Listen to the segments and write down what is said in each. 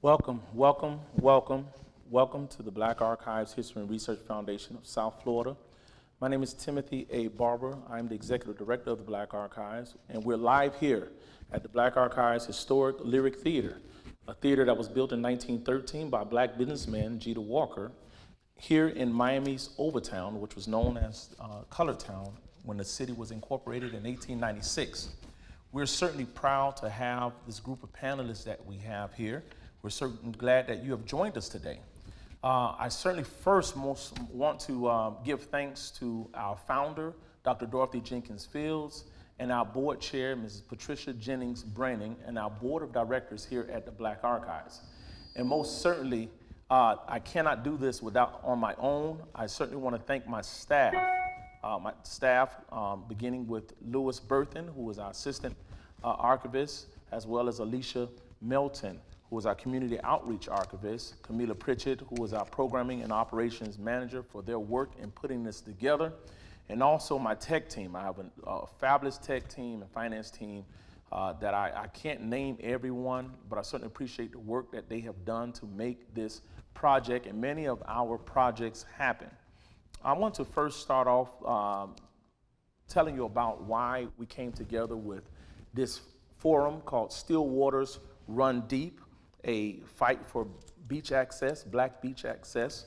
Welcome, welcome, welcome, welcome to the Black Archives History and Research Foundation of South Florida. My name is Timothy A. Barber. I'm the Executive Director of the Black Archives, and we're live here at the Black Archives Historic Lyric Theater, a theater that was built in 1913 by Black businessman Jeter Walker here in Miami's Overtown, which was known as Color Town when the city was incorporated in 1896. We're certainly proud to have this group of panelists that we have here. We're certainly glad that you have joined us today. I certainly first want to give thanks to our founder, Dr. Dorothy Jenkins Fields, and our board chair, Mrs. Patricia Jennings Branning, and our board of directors here at the Black Archives. And most certainly, I cannot do this on my own. I certainly want to thank my staff, beginning with Louis Berthen, who is our assistant archivist, as well as Alicia Melton, who is our community outreach archivist, Camila Pritchett, who is our programming and operations manager, for their work in putting this together, and also my tech team. I have a fabulous tech team and finance team that I can't name everyone, but I certainly appreciate the work that they have done to make this project and many of our projects happen. I want to first start off telling you about why we came together with this forum called Still Waters Run Deep, a fight for beach access, Black beach access.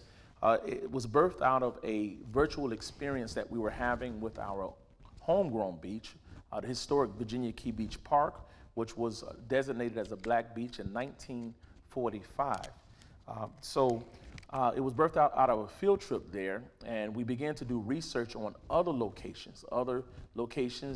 It was birthed out of a virtual experience that we were having with our homegrown beach, the historic Virginia Key Beach Park, which was designated as a Black beach in 1945. It was birthed out of a field trip there, and we began to do research on other locations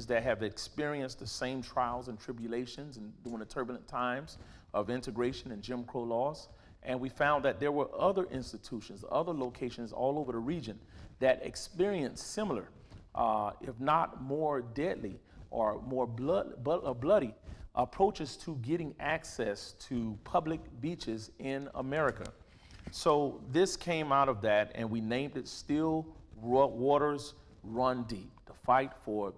that have experienced the same trials and tribulations and during the turbulent times of integration and Jim Crow laws. And we found that there were other institutions, other locations all over the region that experienced similar, if not more deadly, or more bloody approaches to getting access to public beaches in America. So this came out of that, and we named it Still Waters Run Deep, the fight for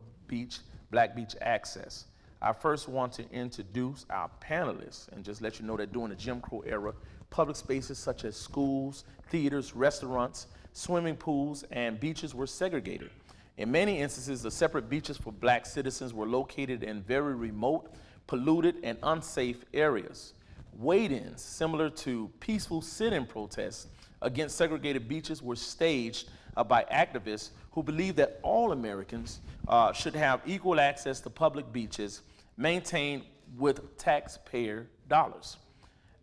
black beach access. I first want to introduce our panelists and just let you know that during the Jim Crow era, public spaces such as schools, theaters, restaurants, swimming pools, and beaches were segregated. In many instances, the separate beaches for black citizens were located in very remote, polluted, and unsafe areas. Wade-ins, similar to peaceful sit-in protests against segregated beaches, were staged by activists who believed that all Americans should have equal access to public beaches maintained with taxpayer dollars.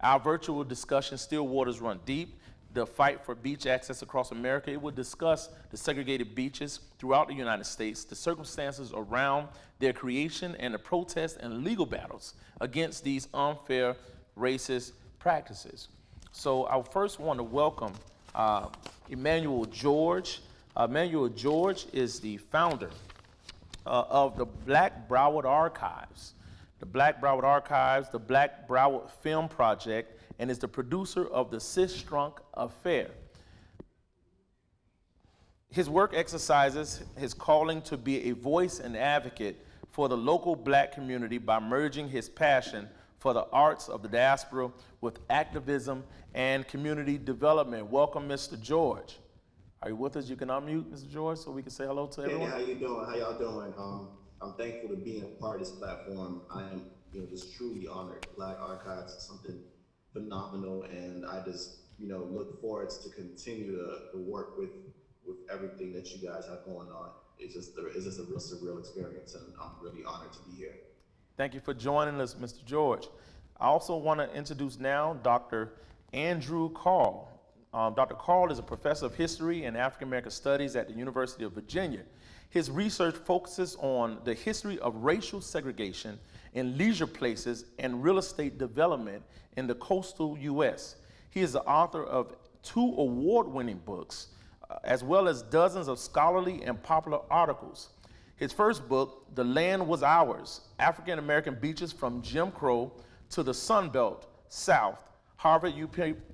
Our virtual discussion, Still Waters Run Deep, the fight for beach access across America, it will discuss the segregated beaches throughout the United States, the circumstances around their creation, and the protests and legal battles against these unfair racist practices. So I first want to welcome Emmanuel George. Emmanuel George is the founder of the Black Broward Archives, the Black Broward Film Project, and is the producer of the Sistrunk-A-Fair. His work exercises his calling to be a voice and advocate for the local black community by merging his passion for the arts of the diaspora with activism and community development. Welcome, Mr. George. Are you with us? You can unmute, Mr. George, so we can say hello to everyone. Hey, how you doing? How y'all doing? I'm thankful to be a part of this platform. I am, just truly honored. Black Archives is something phenomenal, and I just, look forward to continue to work with everything that you guys have going on. It's just a real surreal experience, and I'm really honored to be here. Thank you for joining us, Mr. George. I also want to introduce now Dr. Andrew Kahrl. Dr. Kahrl is a professor of history and African American studies at the University of Virginia. His research focuses on the history of racial segregation in leisure places and real estate development in the coastal U.S. He is the author of 2 award-winning books, as well as dozens of scholarly and popular articles. His first book, The Land Was Ours, African American Beaches from Jim Crow to the Sunbelt South, Harvard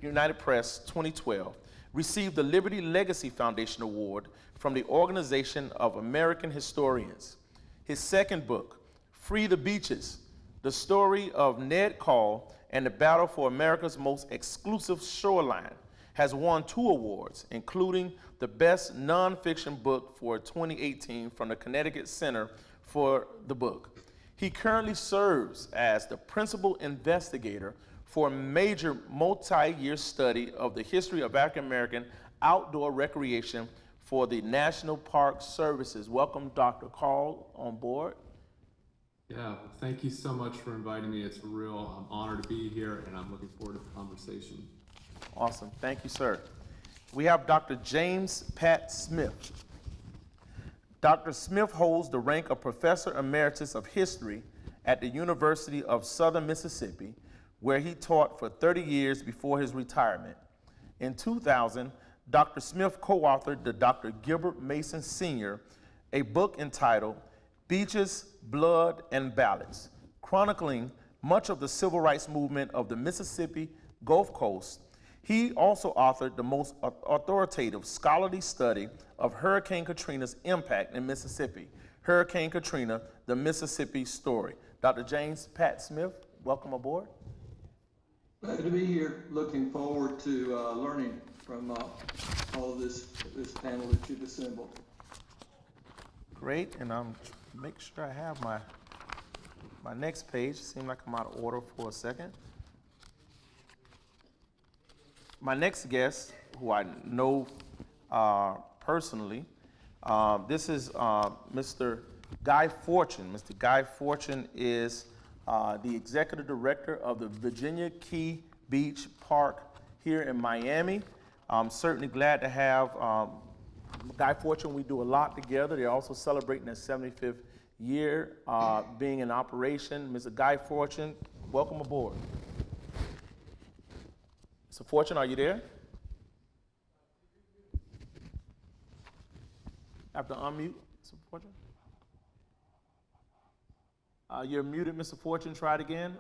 United Press 2012, received the Liberty Legacy Foundation Award from the Organization of American Historians. His second book, Free the Beaches, The Story of Ned Coll and the Battle for America's Most Exclusive Shoreline, has won 2 awards, including the Best Nonfiction Book for 2018 from the Connecticut Center for the Book. He currently serves as the Principal Investigator for a major multi-year study of the history of African American outdoor recreation for the National Park Services. Welcome, Dr. Kahrl, on board. Yeah, thank you so much for inviting me. It's I'm honored to be here, and I'm looking forward to the conversation. Awesome, thank you, sir. We have Dr. James Pat Smith. Dr. Smith holds the rank of Professor Emeritus of History at the University of Southern Mississippi, where he taught for 30 years before his retirement. In 2000, Dr. Smith co-authored the Dr. Gilbert Mason Sr., a book entitled Beaches, Blood, and Ballads, chronicling much of the civil rights movement of the Mississippi Gulf Coast. He also authored the most authoritative scholarly study of Hurricane Katrina's impact in Mississippi, Hurricane Katrina, the Mississippi Story. Dr. James Pat Smith, welcome aboard. Glad to be here. Looking forward to learning from all of this panel that you've assembled. Great, and make sure I have my next page. Seemed like I'm out of order for a second. My next guest, who I know personally, this is Mr. Guy Forchion. Mr. Guy Forchion is the executive director of the Virginia Key Beach Park here in Miami. I'm certainly glad to have Guy Forchion. We do a lot together. They're also celebrating their 75th year being in operation. Mr. Guy Forchion, welcome aboard. Mr. Forchion, are you there? I have to unmute, Mr. Forchion. You're muted, Mr. Forchion. Try it again.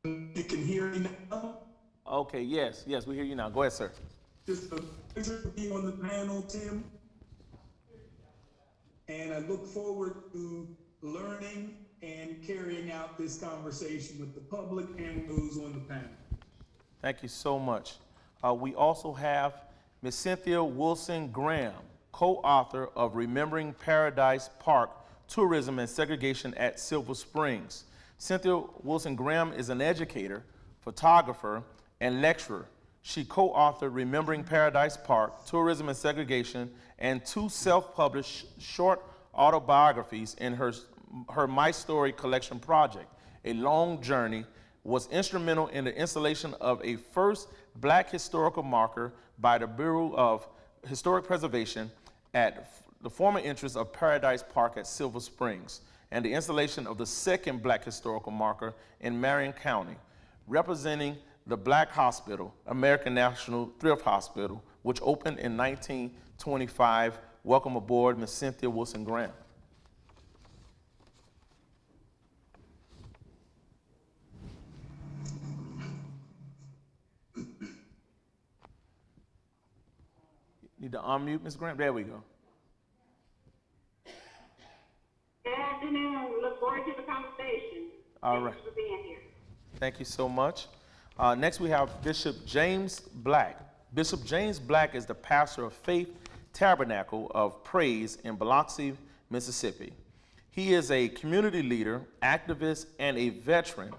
You can hear me now? Okay, yes, we hear you now. Go ahead, sir. Just a pleasure to be on the panel, Tim. And I look forward to learning and carrying out this conversation with the public and those on the panel. Thank you so much. We also have Ms. Cynthia Wilson-Graham, co-author of Remembering Paradise Park, Tourism and Segregation at Silver Springs. Cynthia Wilson-Graham is an educator, photographer, and lecturer. She co-authored Remembering Paradise Park, Tourism and Segregation, and 2 self-published short autobiographies in her My Story collection project. A Long Journey was instrumental in the installation of a first Black historical marker by the Bureau of Historic Preservation at the former entrance of Paradise Park at Silver Springs, and the installation of the second Black historical marker in Marion County, representing the Black Hospital, American National Thrift Hospital, which opened in 1925. Welcome aboard, Ms. Cynthia Wilson-Graham. Need to unmute, Ms. Graham? There we go. Good afternoon. We look forward to the conversation. All right. Thanks for being here. Thank you so much. Next, we have Bishop James Black. Bishop James Black is the pastor of Faith Tabernacle of Praise in Biloxi, Mississippi. He is a community leader, activist, and a veteran.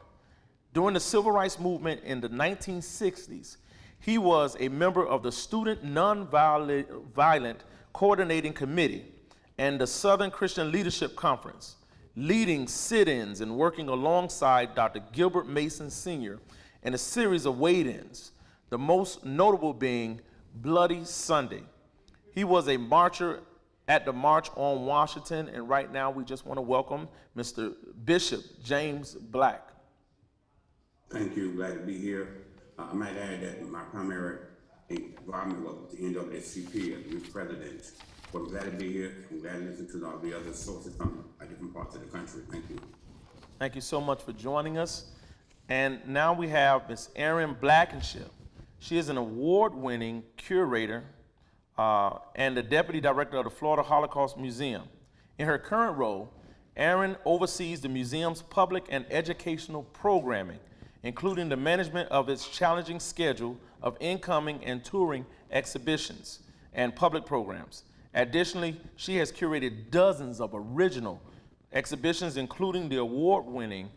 During the civil rights movement in the 1960s, he was a member of the Student Nonviolent Coordinating Committee and the Southern Christian Leadership Conference, leading sit-ins and working alongside Dr. Gilbert Mason Sr. in a series of Wade-Ins, the most notable being Bloody Sunday. He was a marcher at the March on Washington, and right now we just want to welcome Mr. Bishop James Black. Thank you, glad to be here. I might add that my primary involvement was with the NAACP as youth president. But I'm glad to be here. I'm glad to listen to all the other sources from different parts of the country. Thank you. Thank you so much for joining us. And now we have Ms. Erin Blankenship. She is an award-winning curator and the deputy director of the Florida Holocaust Museum. In her current role, Erin oversees the museum's public and educational programming, including the management of its challenging schedule of incoming and touring exhibitions and public programs. Additionally, she has curated dozens of original exhibitions, including the award-winning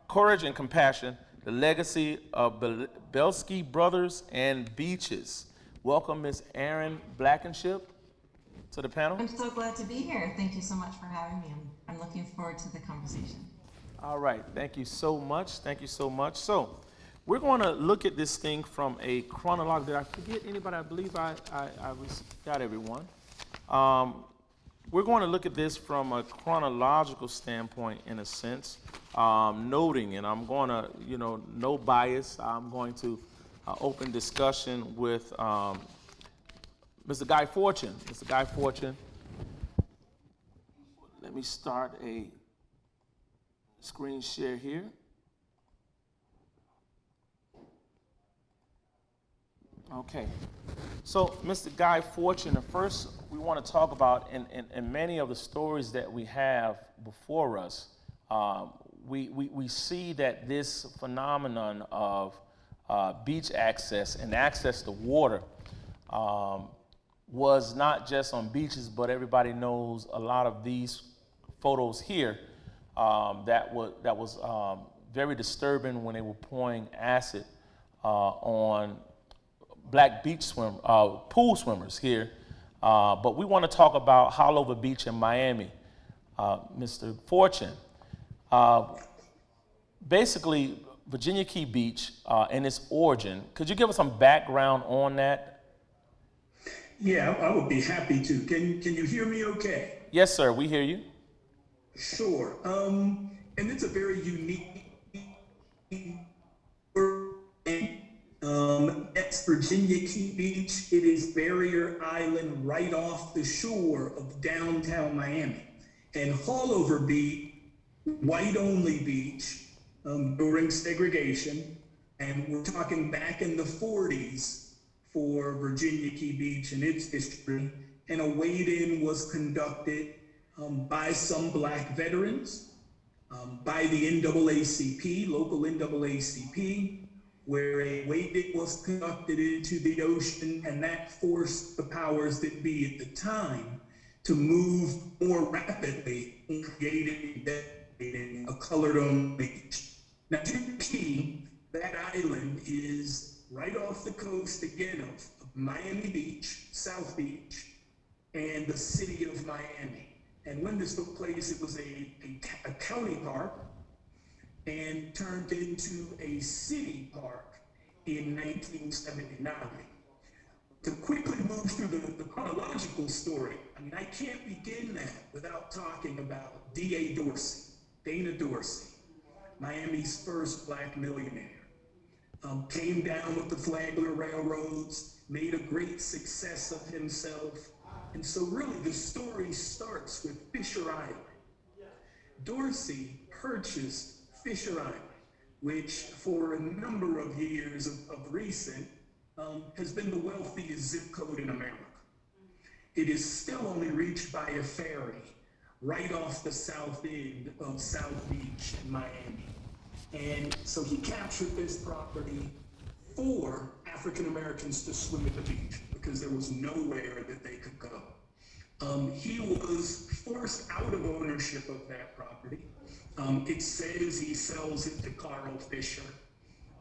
Courage and Compassion, the Legacy of Biloxi Brothers and Beaches. Welcome, Ms. Erin Blankenship, to the panel. I'm so glad to be here. Thank you so much for having me. I'm looking forward to the conversation. All right, thank you so much. Thank you so much. So, we're going to look at this thing from a chronological. Did I forget anybody? I believe I got everyone. We're going to look at this from a chronological standpoint, in a sense, noting, and I'm going to, no bias. I'm going to open discussion with Mr. Guy Forchion. Mr. Guy Forchion, let me start a screen share here. Okay, so Mr. Guy Forchion, first we want to talk about, in many of the stories that we have before us, we see that this phenomenon of beach access and access to water was not just on beaches, but everybody knows a lot of these photos here that was very disturbing when they were pouring acid on Black pool swimmers here, but we want to talk about Holover Beach in Miami, Mr. Forchion. Basically, Virginia Key Beach and its origin. Could you give us some background on that? Yeah, I would be happy to. Can you hear me okay? Yes, sir, we hear you. Sure. And it's a very unique That's Virginia Key Beach. It is barrier island right off the shore of downtown Miami. And Holover Beach, white-only beach during segregation. And we're talking back in the 40s for Virginia Key Beach and its history. And a wade-in was conducted by some Black veterans, by the NAACP, local NAACP, where a wade-in was conducted into the ocean, and that forced the powers that be at the time to move more rapidly in creating a colored-only beach. Now, to the key, that island is right off the coast again of Miami Beach, South Beach, and the city of Miami. And when this took place, it was a county park and turned into a city park in 1979. To quickly move through the chronological story, I mean, I can't begin that without talking about D.A. Dorsey, Dana Dorsey, Miami's first Black millionaire. Came down with the Flagler Railroads, made a great success of himself. And so really the story starts with Fisher Island. Dorsey purchased Fisher Island, which for a number of years of recent has been the wealthiest zip code in America. It is still only reached by a ferry right off the south end of South Beach in Miami. And so he captured this property for African Americans to swim at the beach because there was nowhere that they could go. He was forced out of ownership of that property. It says he sells it to Kahrl Fisher,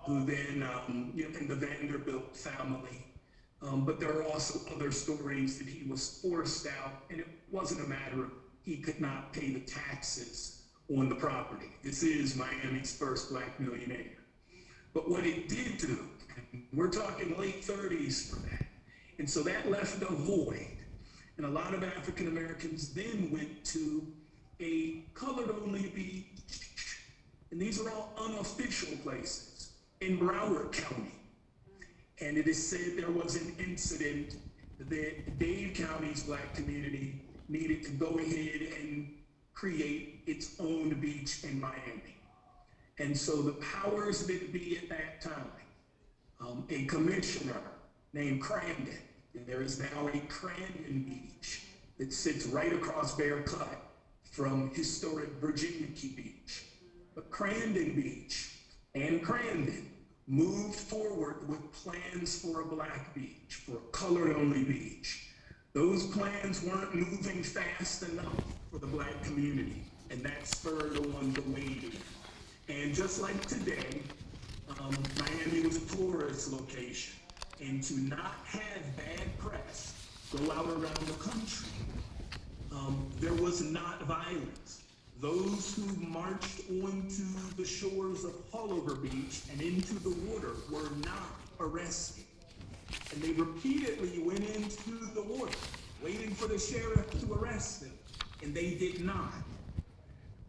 who then, and the Vanderbilt family. But there are also other stories that he was forced out, and it wasn't a matter of he could not pay the taxes on the property. This is Miami's first Black millionaire. But what it did do, we're talking late 30s for that. And so that left a void. And a lot of African Americans then went to a colored-only beach, and these are all unofficial places in Broward County. And it is said there was an incident that Dade County's Black community needed to go ahead and create its own beach in Miami. And so the powers that be at that time, a commissioner named Crandon, and there is now a Crandon Beach that sits right across Bear Cut from historic Virginia Key Beach. But Crandon Beach and Crandon moved forward with plans for a Black beach, for a colored-only beach. Those plans weren't moving fast enough for the Black community, and that spurred on the wade-in. And just like today, Miami was a tourist location, and to not have bad press go out around the country, there was not violence. Those who marched onto the shores of Holover Beach and into the water were not arrested. And they repeatedly went into the water, waiting for the sheriff to arrest them. And they did not,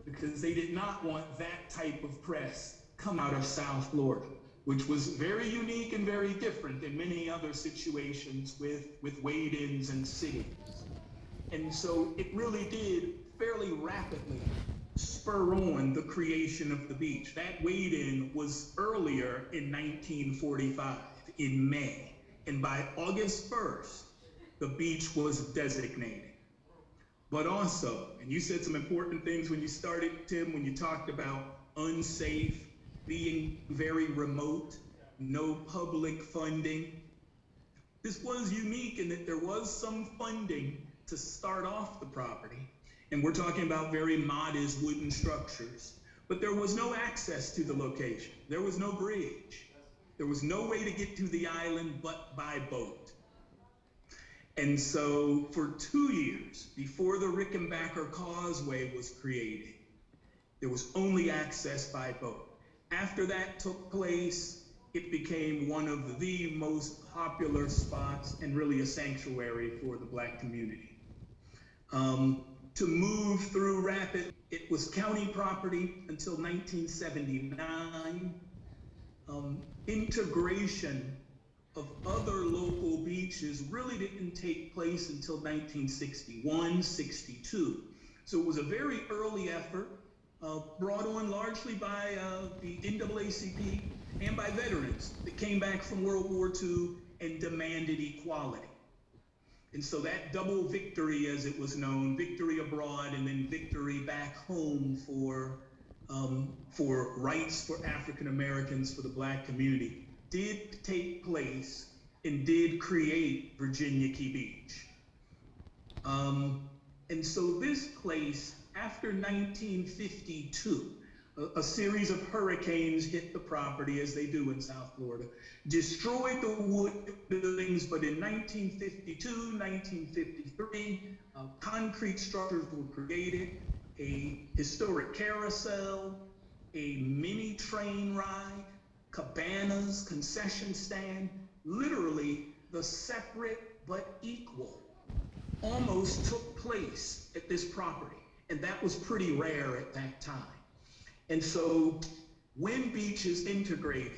because they did not want that type of press come out of South Florida, which was very unique and very different than many other situations with wade-ins and sittings. And so it really did fairly rapidly spur on the creation of the beach. That wade-in was earlier in 1945, in May. And by August 1st, the beach was designated. But also, and you said some important things when you started, Tim, when you talked about unsafe, being very remote, no public funding. This was unique in that there was some funding to start off the property. And we're talking about very modest wooden structures, but there was no access to the location. There was no bridge. There was no way to get to the island but by boat. And so for 2 years before the Rickenbacker Causeway was created, there was only access by boat. After that took place, it became one of the most popular spots and really a sanctuary for the Black community. To move through Rapid, it was county property until 1979. integration of other local beaches really didn't take place until 1961, 62. So it was a very early effort, brought on largely by the NAACP and by veterans that came back from World War II and demanded equality. And so that double victory, as it was known, victory abroad and then victory back home for rights for African Americans, for the Black community, did take place and did create Virginia Key Beach. And so this place, after 1952, a series of hurricanes hit the property, as they do in South Florida, destroyed the wood buildings, but in 1952, 1953, concrete structures were created, a historic carousel, a mini train ride, cabanas, concession stand, literally the separate but equal almost took place at this property. And that was pretty rare at that time. And so when beaches integrated,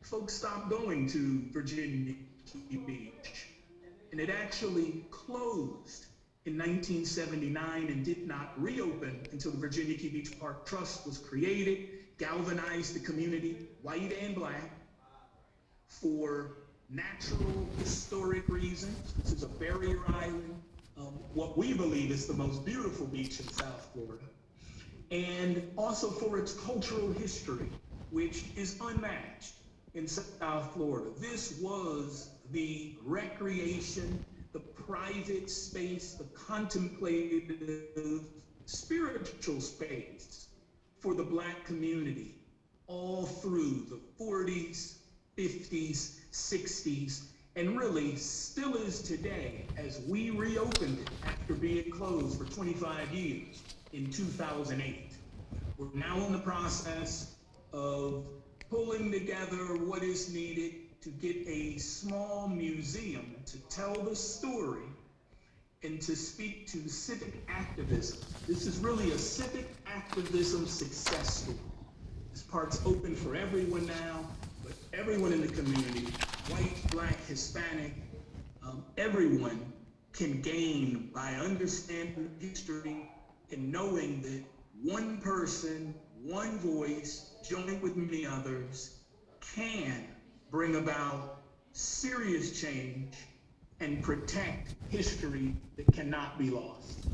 folks stopped going to Virginia Key Beach. And it actually closed in 1979 and did not reopen until the Virginia Key Beach Park Trust was created, galvanized the community, white and Black, for natural, historic reasons. This is a barrier island, what we believe is the most beautiful beach in South Florida, and also for its cultural history, which is unmatched in South Florida. This was the recreation, the private space, the contemplative, spiritual space for the Black community all through the 40s, 50s, 60s, and really still is today as we reopened it after being closed for 25 years in 2008. We're now in the process of pulling together what is needed to get a small museum to tell the story and to speak to civic activism. This is really a civic activism success story. This part's open for everyone now, but everyone in the community, white, Black, Hispanic, everyone can gain by understanding history and knowing that one person, one voice, joined with many others, can bring about serious change and protect history that cannot be lost.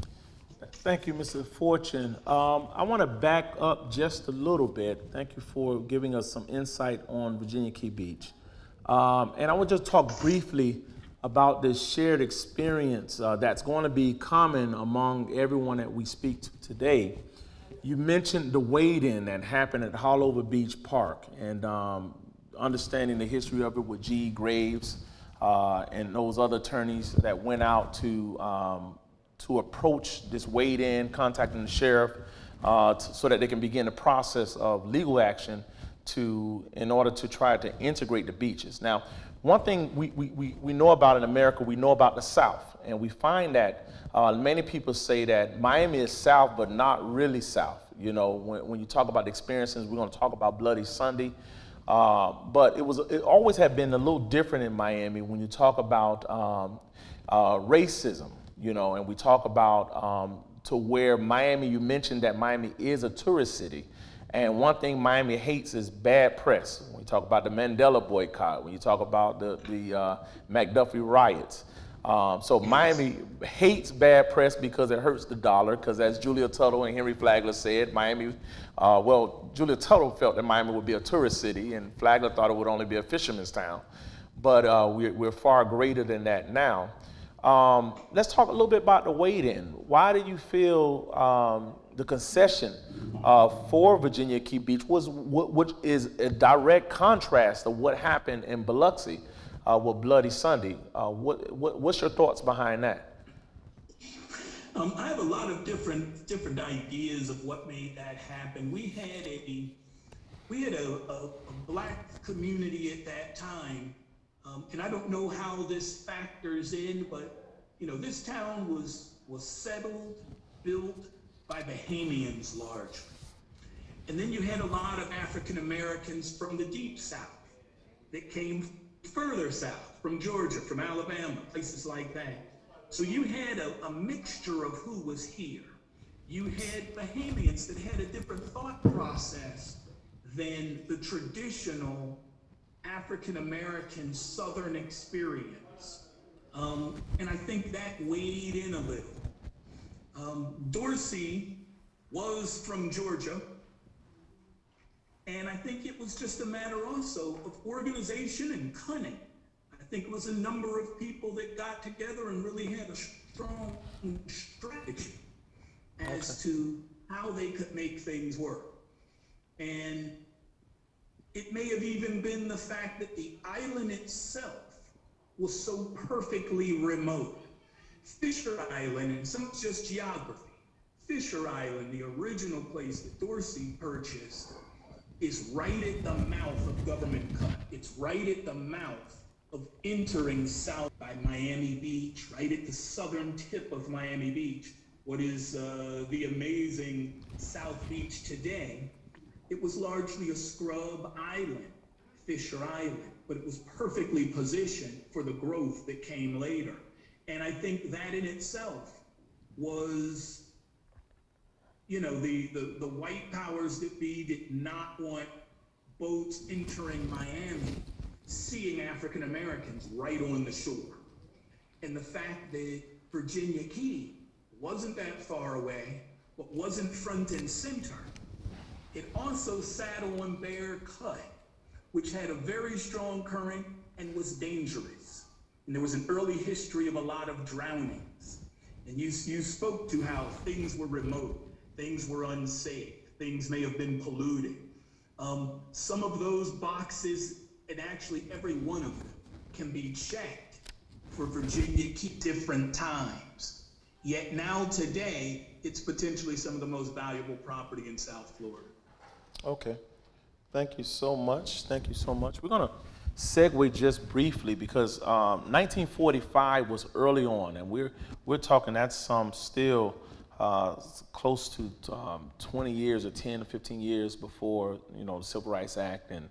Thank you, Mr. Forchion. I want to back up just a little bit. Thank you for giving us some insight on Virginia Key Beach. And I want to just talk briefly about this shared experience that's going to be common among everyone that we speak to today. You mentioned the Wade-In that happened at Holover Beach Park, and understanding the history of it with G. Graves and those other attorneys that went out to approach this Wade-In, contacting the sheriff so that they can begin the process of legal action in order to try to integrate the beaches. Now, one thing we know about in America, we know about the South, and we find that many people say that Miami is South, but not really South. You know, when you talk about the experiences, we're going to talk about Bloody Sunday, but it always had been a little different in Miami when you talk about racism, you know, and we talk about to where Miami, you mentioned that Miami is a tourist city. And one thing Miami hates is bad press. When you talk about the Mandela boycott, when you talk about the McDuffie riots. So Miami hates bad press because it hurts the dollar, because as Julia Tuttle and Henry Flagler said, Miami, Julia Tuttle felt that Miami would be a tourist city, and Flagler thought it would only be a fisherman's town. But we're far greater than that now. Let's talk a little bit about the Wade-In. Why do you feel the concession for Virginia Key Beach which is a direct contrast of what happened in Biloxi with Bloody Sunday? What's your thoughts behind that? I have a lot of different ideas of what made that happen. We had a Black community at that time. And I don't know how this factors in, but you know, this town was settled, built by Bahamians largely. And then you had a lot of African Americans from the deep South that came further south, from Georgia, from Alabama, places like that. So you had a mixture of who was here. You had Bahamians that had a different thought process than the traditional African American Southern experience. And I think that weighed in a little. Dorsey was from Georgia, and I think it was just a matter also of organization and cunning. I think it was a number of people that got together and really had a strong strategy as to how they could make things work. And it may have even been the fact that the island itself was so perfectly remote. Fisher Island, and some just geography. Fisher Island, the original place that Dorsey purchased, is right at the mouth of Government Cut. It's right at the mouth of entering south by Miami Beach, right at the southern tip of Miami Beach, what is the amazing South Beach today. It was largely a scrub island, Fisher Island, but it was perfectly positioned for the growth that came later. And I think that in itself was, you know, the white powers that be did not want boats entering Miami, seeing African Americans right on the shore. And the fact that Virginia Key wasn't that far away, but wasn't front and center, it also sat on Bear Cut, which had a very strong current and was dangerous. And there was an early history of a lot of drownings. And you spoke to how things were remote, things were unsafe, things may have been polluted. Some of those boxes, and actually every one of them, can be checked for Virginia Key different times. Yet now today, it's potentially some of the most valuable property in South Florida. Okay. Thank you so much. Thank you so much. We're going to segue just briefly because 1945 was early on, and we're talking that's still close to 20 years or 10 to 15 years before, you know, the Civil Rights Act, and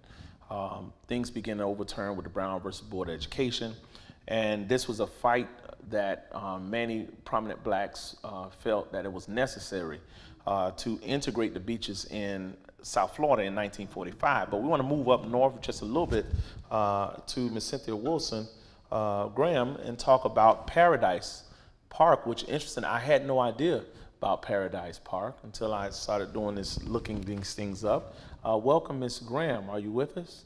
things began to overturn with the Brown versus Board of Education. And this was a fight that many prominent blacks felt that it was necessary to integrate the beaches in South Florida in 1945. But we want to move up north just a little bit to Ms. Cynthia Wilson Graham and talk about Paradise Park, which is interesting. I had no idea about Paradise Park until I started doing this, looking these things up. Welcome, Ms. Graham. Are you with us?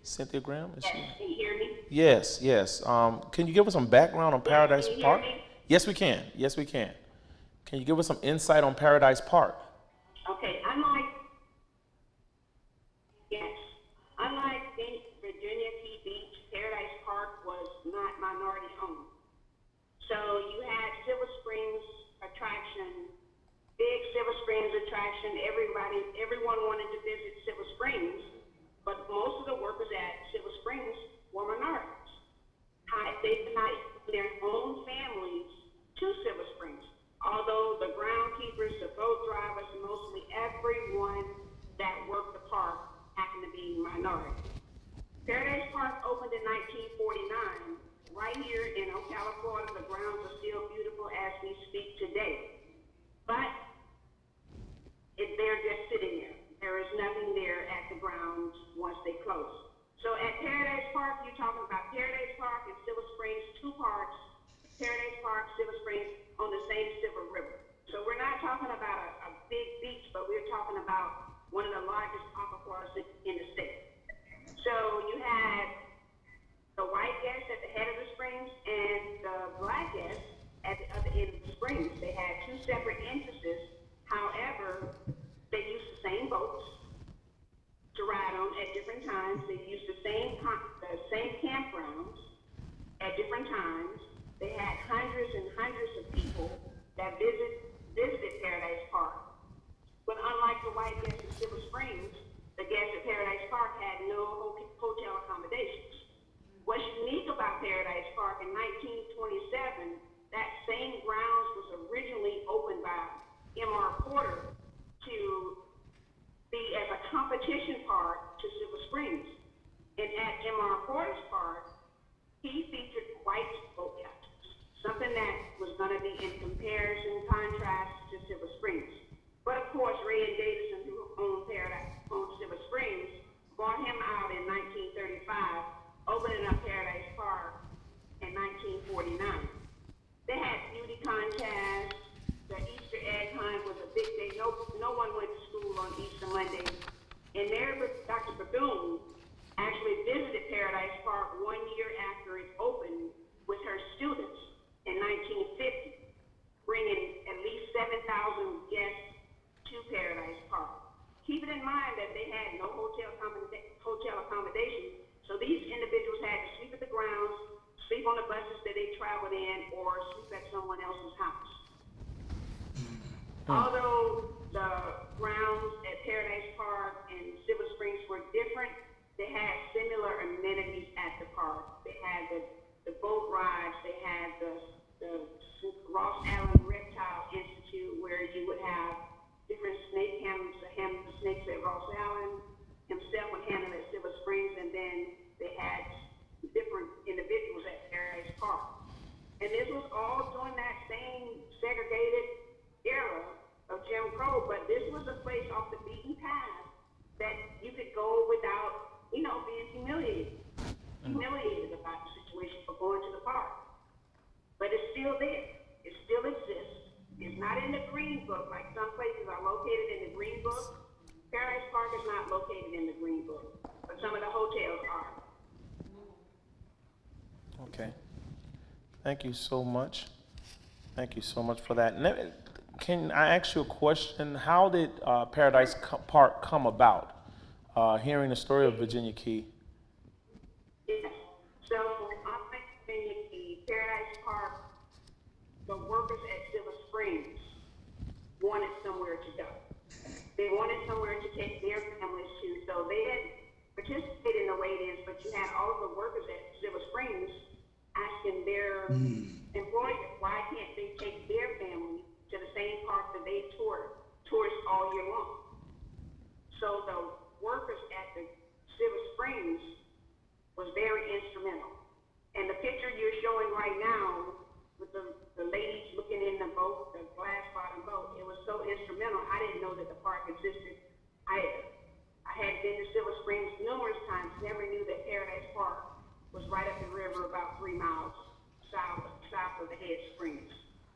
Cynthia Graham? Yes, can you hear me? Yes, yes. Can you give us some background on Paradise Park? Yes, we can. Yes, we can. Can you give us some insight on Paradise Park? Okay, unlike Virginia Key Beach, Paradise Park was not minority owned. So you had Silver Springs attraction, big Silver Springs attraction. Everyone wanted to visit Silver Springs, but most of the workers at Silver Springs were minorities. They did not their own families to Silver Springs. Although the groundkeepers, the boat drivers, mostly everyone that worked the park happened to be minority. Paradise Park opened in 1949. Right here in Ocala, Florida, the grounds are still beautiful as we speak today. But they're just sitting there. There is nothing there at the grounds once they close. So at Paradise Park, you're talking about Paradise Park and Silver Springs, two parks, Paradise Park, Silver Springs, on the same Silver River. So we're not talking about a big beach, but we're talking about one of the largest aquifers in the state. So you had the white guests at the head of the springs and the black guests at the other end of the springs. They had two separate entrances. However, they used the same boats to ride on at different times. They used the same campgrounds at different times. They had hundreds and hundreds of people that visited Paradise Park. But unlike the white guests at Silver Springs, the guests at Paradise Park had no hotel accommodations. What's unique about Paradise Park in 1927, that same grounds was originally opened by M.R. Porter Tamar Porter's Park, he featured white boat captains, something that was going to be in comparison, contrast to Silver Springs. But of course, Ray and Davison, who owned Silver Springs, bought him out in 1935, opening up Paradise Park in 1949. They had beauty contests. The Easter egg hunt was a big day. No one went to school on Easter Monday. And there, Dr. Bethune actually visited Paradise Park 1 year after it opened with her students in 1950, bringing at least 7,000 guests to Paradise Park. Keep it in mind that they had no hotel accommodation, so these individuals had to sleep at the grounds, sleep on the buses that they traveled in, or sleep at someone else's house. Although the grounds at Paradise Park and Silver Springs were different, they had similar amenities at the park. They had the boat rides, they had the Ross Allen Reptile Institute, where you would have different snake handlers to handle the snakes at Ross Allen, himself would handle at Silver Springs, and then they had different individuals at Paradise Park. And this was all during that same segregated era of Jim Crow, but this was a place off the beaten path that you could go without, being humiliated about the situation for going to the park. But it's still there. It still exists. It's not in the Green Book, like some places are located in the Green Book. Paradise Park is not located in the Green Book, but some of the hotels are. Okay. Thank you so much. Thank you so much for that. Can I ask you a question? How did Paradise Park come about? Hearing the story of Virginia Key. Yes. So on Virginia Key, Paradise Park, the workers at Silver Springs wanted somewhere to go. They wanted somewhere to take their families to. So they had participated in the Wade-Ins, but you had all of the workers at Silver Springs asking their employers, why can't they take their family to the same park that they tourist all year long? So the workers at the Silver Springs was very instrumental. And the picture you're showing right now with the ladies looking in the boat, the glass bottom boat, it was so instrumental. I didn't know that the park existed either. I had been to Silver Springs numerous times, never knew that Paradise Park was right up the river about 3 miles south of the head springs.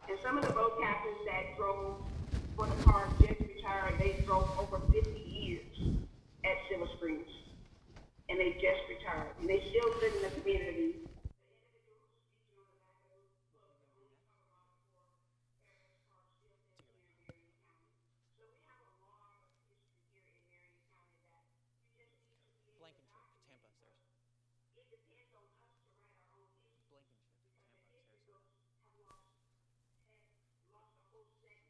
And some of the boat captains that drove for the park just retired. They drove over 50 years at Silver Springs, and they just retired. And they still live in the community. Blankenship, Tampa, Sarasota. It depends on us to write our own history. Blankenship, Tampa, Sarasota. Have lost a whole segment.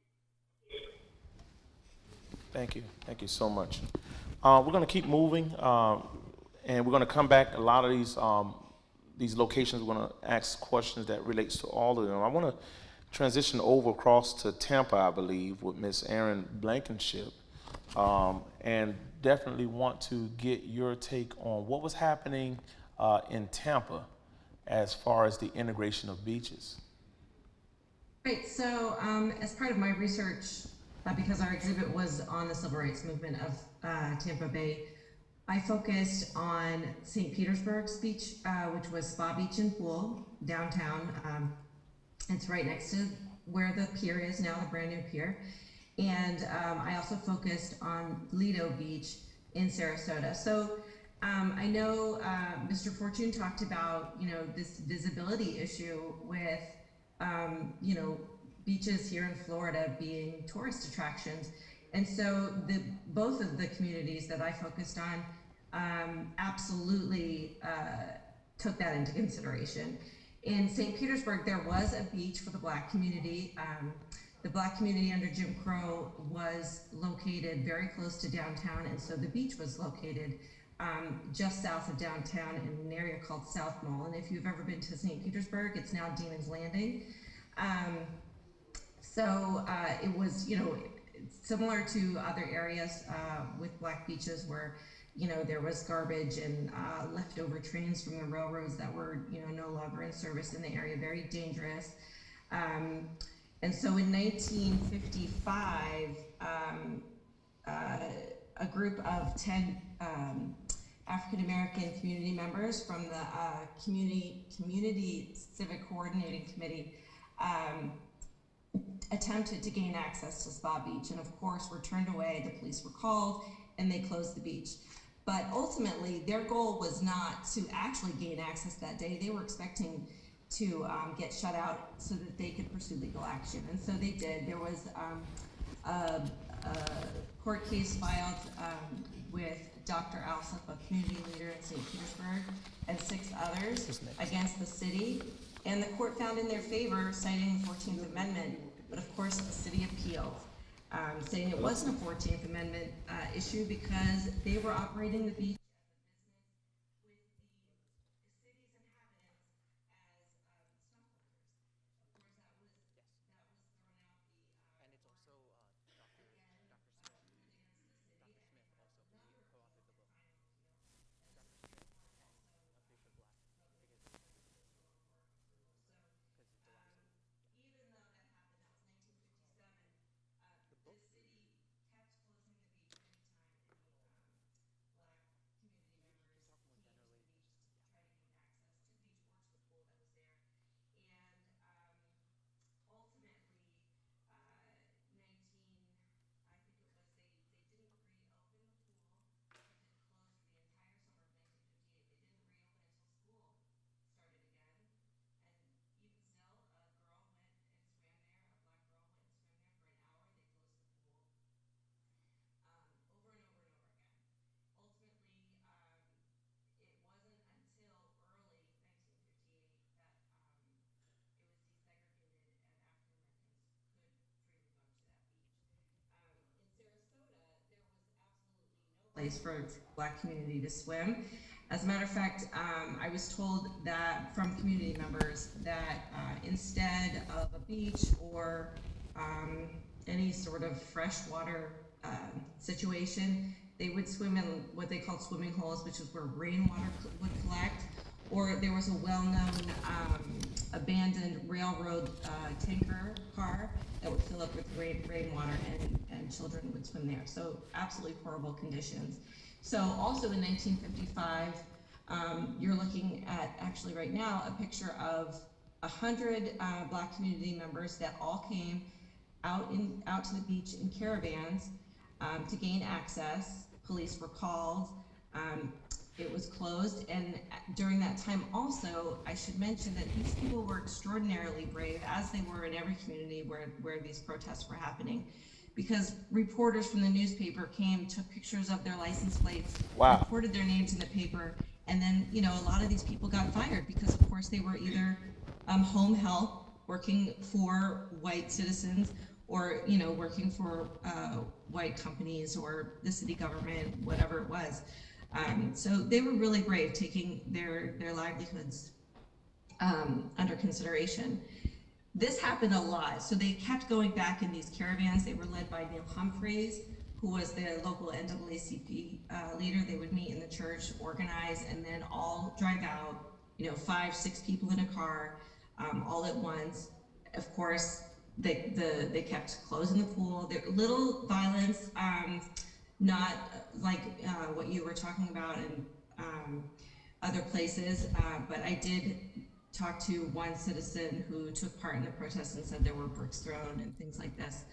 Thank you. Thank you so much. We're going to keep moving, and we're going to come back. A lot of these locations, we're going to ask questions that relates to all of them. I want to transition over across to Tampa, I believe, with Miss Erin Blankenship, and definitely want to get your take on what was happening in Tampa as far as the integration of beaches. Right, so as part of my research, because our exhibit was on the civil rights movement of Tampa Bay, I focused on St. Petersburg's beach, which was Spa Beach and Pool, downtown. It's right next to where the pier is now, the brand new pier. And I also focused on Lido Beach in Sarasota. So I know Mr. Forchion talked about, this visibility issue with, beaches here in Florida being tourist attractions. And so both of the communities that I focused on absolutely took that into consideration. In St. Petersburg, there was a beach for the Black community. The Black community under Jim Crow was located very close to downtown, and so the beach was located just south of downtown in an area called South Mall. And if you've ever been to St. Petersburg, it's now Demon's Landing. It was, similar to other areas with Black beaches where there was garbage and leftover trains from the railroads that were, no longer in service in the area, very dangerous. And so in 1955, a group of 10 African-American community members from the Community Civic Coordinating Committee attempted to gain access to Spa Beach, and of course were turned away. The police were called and they closed the beach. But ultimately, their goal was not to actually gain access that day. They were expecting to get shut out so that they could pursue legal action, and so they did. There was a court case filed with Dr. Alsop, a community leader in St. Petersburg, and 6 others against the city, and the court found in their favor, citing the 14th Amendment, but of course the city appealed, saying it wasn't a 14th Amendment issue because they were operating the beach as a business with the city's inhabitants as stockholders. Of course, that was thrown out the And it's also Dr. Smith. Dr. Smith also, who co-authored the book. Dr. Smith, a Bishop Black, because the last one. even though that happened, that was 1957, the city kept closing the beach anytime any Black community members came to the beach to try to gain access to the beach or to the pool that was there. And ultimately, I think it was, they didn't reopen the pool, kept it closed for the entire summer of 1958. They didn't reopen until school started again. And even still, a girl went and swam there, a Black girl went and swam there for an hour. They closed the pool over and over and over again. Ultimately, it wasn't until early 1958 that it was desegregated and African Americans could freely go to that beach. In Sarasota, there was absolutely no place for Black community to swim. As a matter of fact, I was told that from community members that instead of a beach or any sort of freshwater situation, they would swim in what they called swimming holes, which is where rainwater would collect, or there was a well-known abandoned railroad tanker car that would fill up with rainwater, and children would swim there. So absolutely horrible conditions. So also in 1955, you're looking at, actually right now, a picture of 100 Black community members that all came out to the beach in caravans to gain access. Police were called. It was closed, and during that time also, I should mention that these people were extraordinarily brave, as they were in every community where these protests were happening, because reporters from the newspaper came, took pictures of their license plates, reported their names in the paper, and then, a lot of these people got fired because, of course, they were either home help, working for white citizens, or, working for white companies or the city government, whatever it was. So they were really brave, taking their livelihoods under consideration. This happened a lot, so they kept going back in these caravans. They were led by Neil Humphreys, who was the local NAACP leader. They would meet in the church, organize, and then all drive out, 5, 6 people in a car, all at once. Of course, they kept closing the pool. There little violence, not like what you were talking about in other places, but I did talk to one citizen who took part in the protest and said there were bricks thrown and things like this.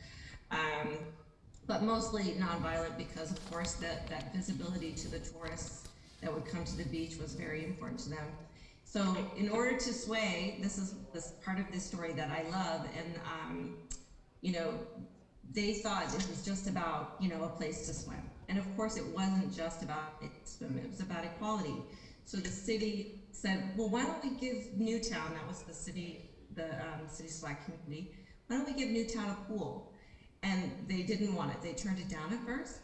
But mostly nonviolent, because of course that visibility to the tourists that would come to the beach was very important to them. So in order to sway, this is this part of this story that I love, and they thought it was just about, a place to swim. And of course it wasn't just about swim, it was about equality. So the city said, well, why don't we give Newtown, that was the city's Black community, why don't we give Newtown a pool? And they didn't want it. They turned it down at first.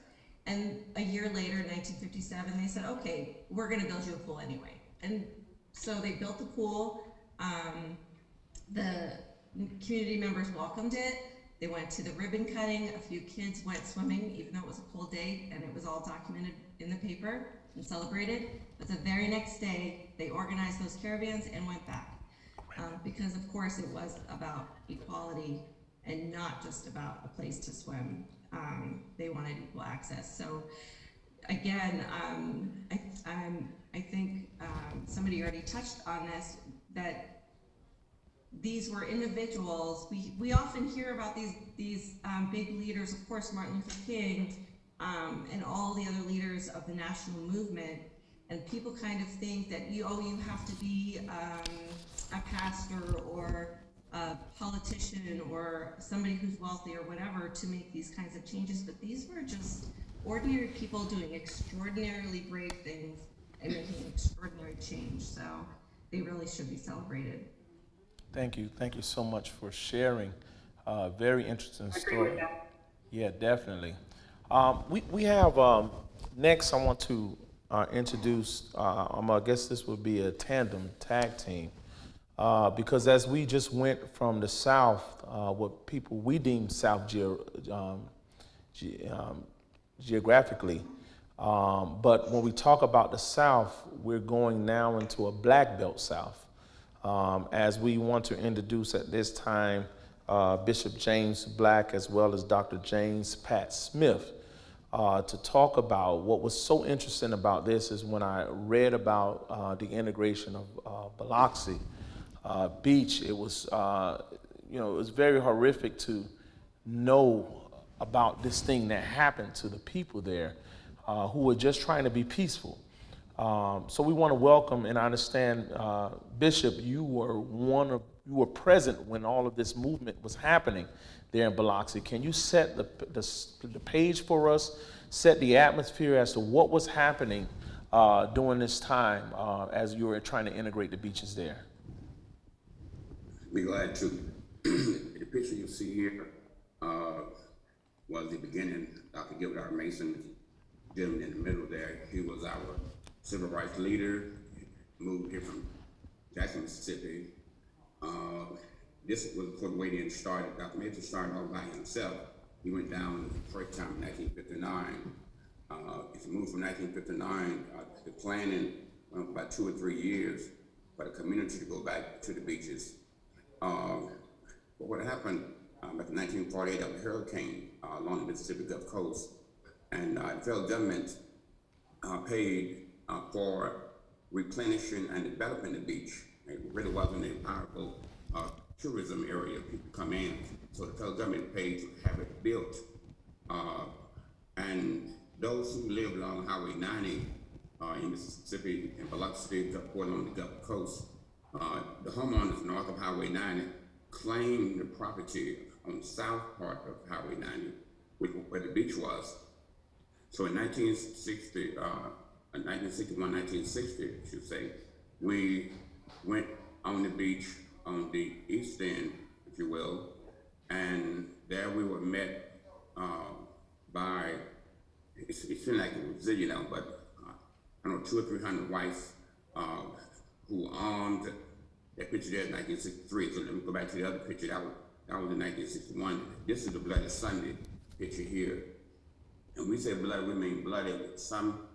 And a year later, in 1957, they said, okay, we're gonna build you a pool anyway. And so they built the pool. The community members welcomed it. They went to the ribbon cutting. A few kids went swimming, even though it was a cold day, and it was all documented in the paper and celebrated. But the very next day, they organized those caravans and went back. Because of course it was about equality and not just about a place to swim. They wanted equal access. So again, I think somebody already touched on this, that these were individuals. We often hear about these big leaders, of course, Martin Luther King, and all the other leaders of the national movement, and people kind of think that you have to be a pastor or a politician or somebody who's wealthy or whatever to make these kinds of changes, but these were just ordinary people doing extraordinarily brave things and making extraordinary change. So they really should be celebrated. Thank you so much for sharing. Very interesting story. I agree with that. Yeah, definitely. We have next. I want to introduce. I guess this would be a tag team, because as we just went from the South, what people we deem South geographically, but when we talk about the South, we're going now into a Black Belt South. As we want to introduce at this time Bishop James Black as well as Dr. James Pat Smith to talk about what was so interesting about this is when I read about the integration of Biloxi Beach, it was it was very horrific to know about this thing that happened to the people there who were just trying to be peaceful. So we want to welcome, and I understand, Bishop, you were present when all of this movement was happening there in Biloxi. Can you set the page for us, set the atmosphere as to what was happening during this time as you were trying to integrate the beaches there? Be glad to. The picture you see here was the beginning. Dr. Gilbert R. Mason, gentleman in the middle there, he was our civil rights leader, moved here from Jackson, Mississippi. This was before the Wade-Ins started. Dr. Mason started all by himself. He went down the first time in 1959. If you moved from 1959, the planning went for about 2 or 3 years for the community to go back to the beaches. But what happened back in 1948, there was a hurricane along the Mississippi Gulf Coast, and the federal government paid for replenishing and developing the beach. It really wasn't a powerful tourism area. People come in, so the federal government paid to have it built. And those who lived along Highway 90 in Mississippi and Biloxi, Port on the Gulf Coast, the homeowners north of Highway 90 claimed the property on the south part of Highway 90, where the beach was. So in 1961, 1960, I should say, we went on the beach on the east end, if you will, and there we were met by, it seemed like it was zillion, but I don't know, 200 or 300 whites who armed. That picture there is 1963, so let me go back to the other picture. That was in 1961. This is the Bloody Sunday picture here. And we say bloody, we mean bloody. Some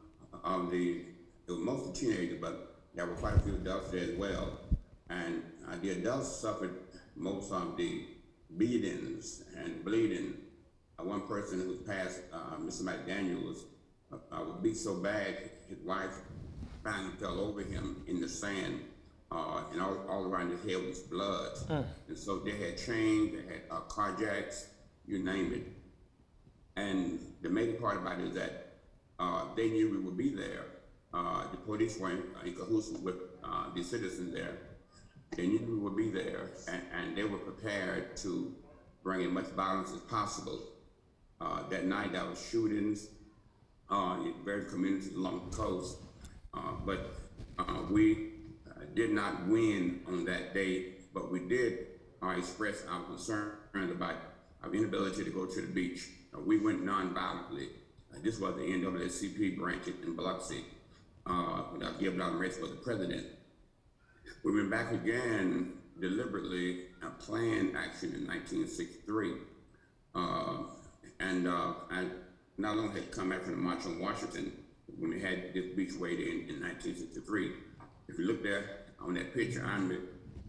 of it was mostly teenagers, but there were quite a few adults there as well. And the adults suffered most of the beatings and bleeding. One person who passed, Mr. McDaniel, was beat so bad, his wife finally fell over him in the sand, and all around his head was blood. And so they had chains, they had carjacks, you name it. And the main part about it is that they knew we would be there. The police were in cahoots with the citizens there. They knew we would be there, and they were prepared to bring as much violence as possible. That night there was shootings in various communities along the coast, but we did not win on that day, but we did express our concern about our inability to go to the beach. We went non-violently. This was the NAACP branch in Biloxi. Without giving out the race was the president. We went back again deliberately and planned action in 1963. I not long had come back from the March on Washington when we had this beach Wade-In in 1963. If you look there on that picture, I'm the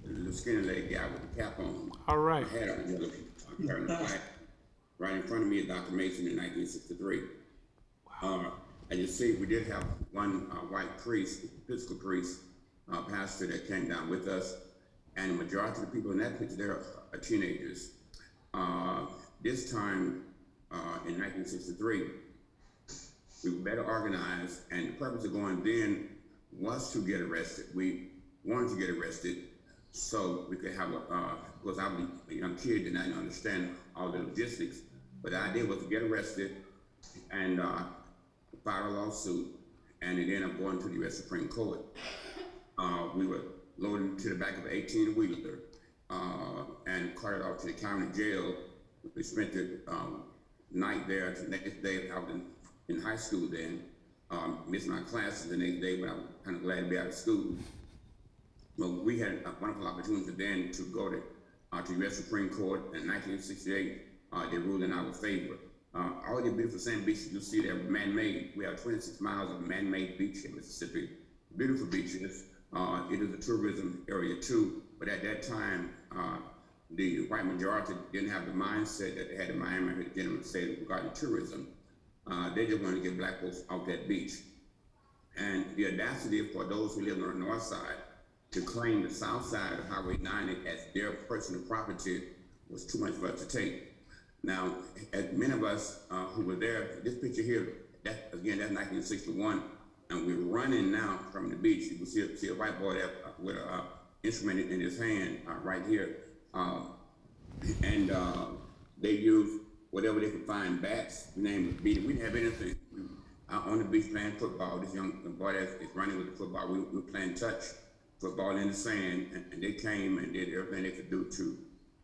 little skinny leg guy with the cap on. All right. My hat on, carrying the flag. Right in front of me is Dr. Mason in 1963. As you see, we did have one white priest, Episcopal priest, pastor that came down with us, and the majority of the people in that picture there are teenagers. This time in 1963, we were better organized, and the purpose of going then was to get arrested. We wanted to get arrested so we could have because I was a young kid and I didn't understand all the logistics, but the idea was to get arrested and file a lawsuit, and it ended up going to the U.S. Supreme Court. We were loaded to the back of an 18-wheeler and carted off to the county jail. We spent the night there. The next day, I was in high school then. Missed my classes the next day, but I was kind of glad to be out of school. Well, we had a wonderful opportunity then to go to the U.S. Supreme Court in 1968. They ruled in our favor. All the beautiful sand beaches you see there are man-made. We have 26 miles of man-made beach in Mississippi. Beautiful beaches. It is a tourism area too, but at that time, the white majority didn't have the mindset that they had in Miami, as the gentleman said, regarding tourism. They just wanted to get black folks off that beach. And the audacity for those who live on the north side to claim the south side of Highway 90 as their personal property was too much for us to take. Now, as many of us who were there, this picture here, that's 1961, and we're running now from the beach. You can see a white boy there with an instrument in his hand right here. They used whatever they could find, bats, you name it, beat it. We didn't have anything. We on the beach playing football. This young boy that is running with the football, we were playing touch football in the sand, and they came and did everything they could do to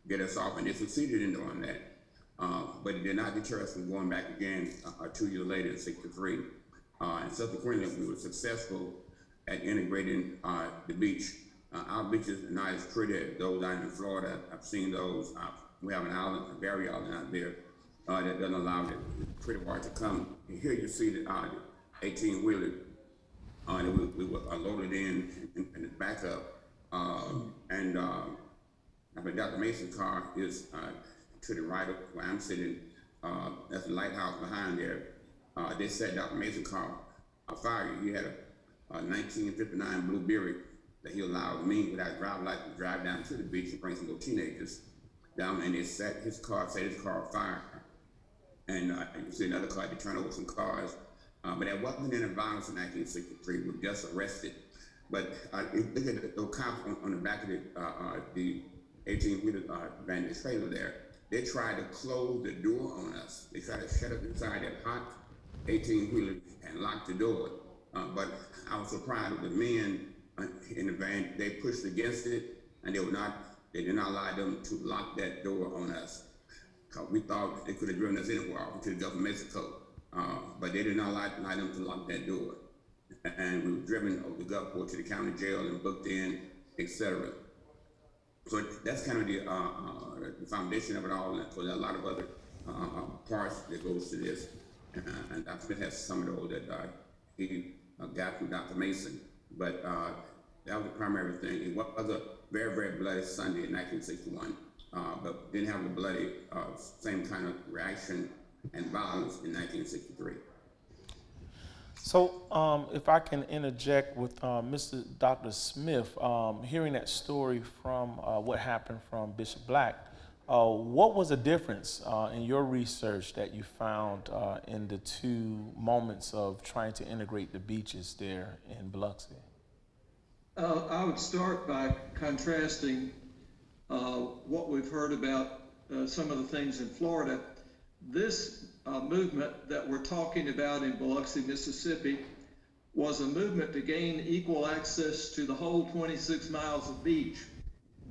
get us off, and they succeeded in doing that. But it did not deter us from going back again 2 years later in '63. And subsequently, we were successful at integrating the beach. Our beaches are not as pretty as those out in Florida. I've seen those. We have an island, a barrier island out there that doesn't allow the pretty water to come. And here you see the 18-wheeler we were loaded in the backup. Dr. Mason's car is to the right of where I'm sitting. That's the lighthouse behind there. They set Dr. Mason's car afire. He had a 1959 Blueberry that he allowed me, without driving license, to drive down to the beach and bring some little teenagers down, and they set his car afire. And you see another car, they turned over some cars. But there wasn't any violence in 1963. We were just arrested. But look at the cops on the back of the 18-wheeler van, the trailer there. They tried to close the door on us. They tried to shut us inside that hot 18-wheeler and lock the door. But I was surprised with the men in the van. They pushed against it, and they did not allow them to lock that door on us. We thought they could have driven us anywhere to the Gulf of Mexico, but they did not allow them to lock that door. And we were driven over the Gulfport to the county jail and booked in, etc. So that's kind of the foundation of it all. And so there are a lot of other parts that goes to this. And Dr. Smith has some of those that he got from Dr. Mason. But that was the primary thing. It was a very, very bloody Sunday in 1961, but didn't have the bloody same kind of reaction and violence in 1963. So if I can interject with Dr. Smith, hearing that story from what happened from Bishop Black, what was the difference in your research that you found in the two moments of trying to integrate the beaches there in Biloxi? I would start by contrasting what we've heard about some of the things in Florida. This movement that we're talking about in Biloxi, Mississippi, was a movement to gain equal access to the whole 26 miles of beach.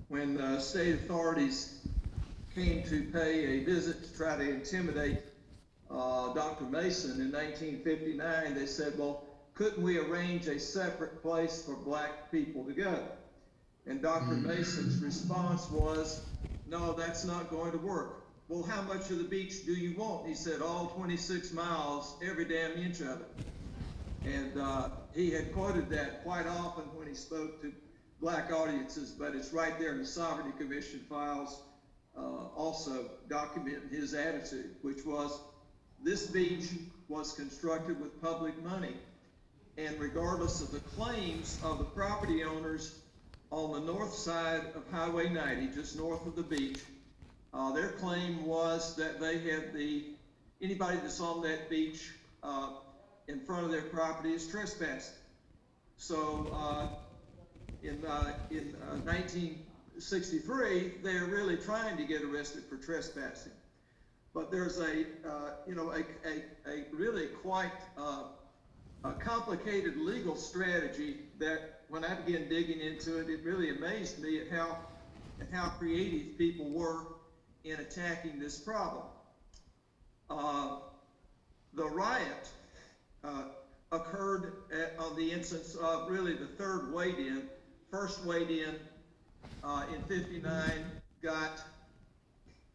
When state authorities came to pay a visit to try to intimidate Dr. Mason in 1959, they said, well, couldn't we arrange a separate place for black people to go? And Dr. Mason's response was, no, that's not going to work. well, how much of the beach do you want? He said, all 26 miles, every damn inch of it. And he had quoted that quite often when he spoke to black audiences, but it's right there in the Sovereignty Commission files, also documenting his attitude, which was this beach was constructed with public money. And regardless of the claims of the property owners on the north side of Highway 90, just north of the beach, their claim was that they had anybody that's on that beach in front of their property is trespassing. So in 1963, they're really trying to get arrested for trespassing. But there's a really quite a complicated legal strategy that when I began digging into it, it really amazed me at how creative people were in attacking this problem. The riot occurred on the instance of really the third Wade-In. First Wade-In in 59 got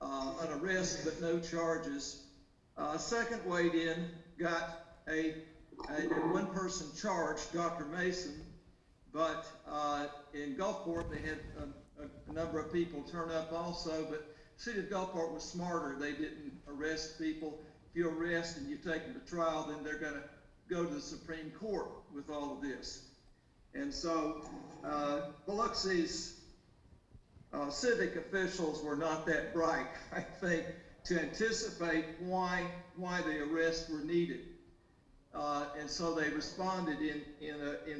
an arrest but no charges. Second Wade-In got a one person charged, Dr. Mason, but in Gulfport they had a number of people turn up also, but the city of Gulfport was smarter. They didn't arrest people. If you arrest and you take them to trial, then they're going to go to the Supreme Court with all of this. And so Biloxi's civic officials were not that bright, I think, to anticipate why the arrests were needed. And so they responded in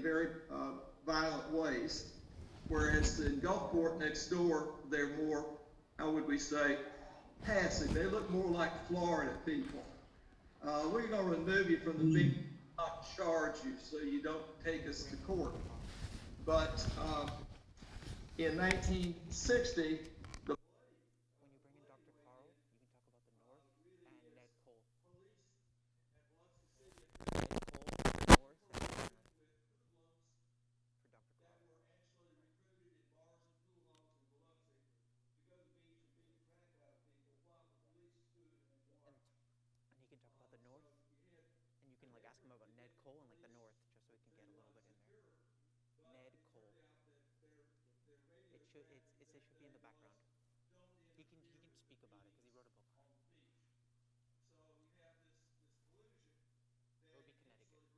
very violent ways. Whereas in Gulfport next door, they're more, how would we say, passive. They look more like Florida people. We're going to remove you from the beach, not charge you, so you don't take us to court. But in 1960, the When you bring in Dr. Kahrl, you can talk about the North and Ned Coll. Ned Coll, North, and for Dr. And he can talk about the North, and you can like ask him about Ned Coll and like the North, just so we can get a little bit in there. Ned Coll. It should be in the background. He can speak about it because he wrote a book on it. It would be Connecticut. Yes.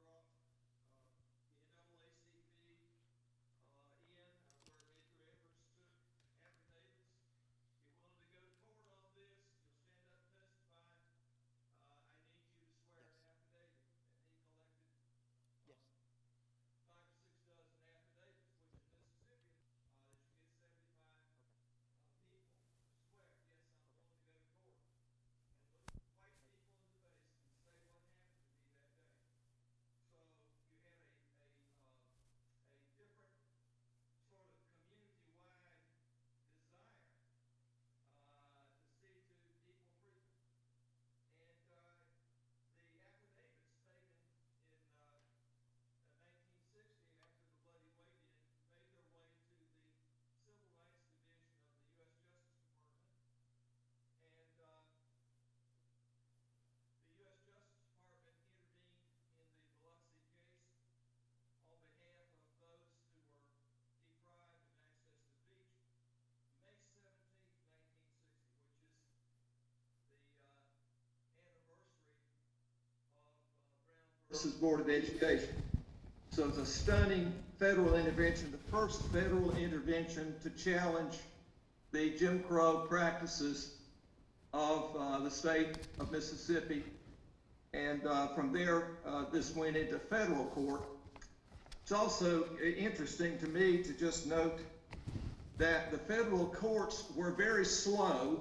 versus Board of Education. So it's a stunning federal intervention, the first federal intervention to challenge the Jim Crow practices of the state of Mississippi. And from there, this went into federal court. It's also interesting to me to just note that the federal courts were very slow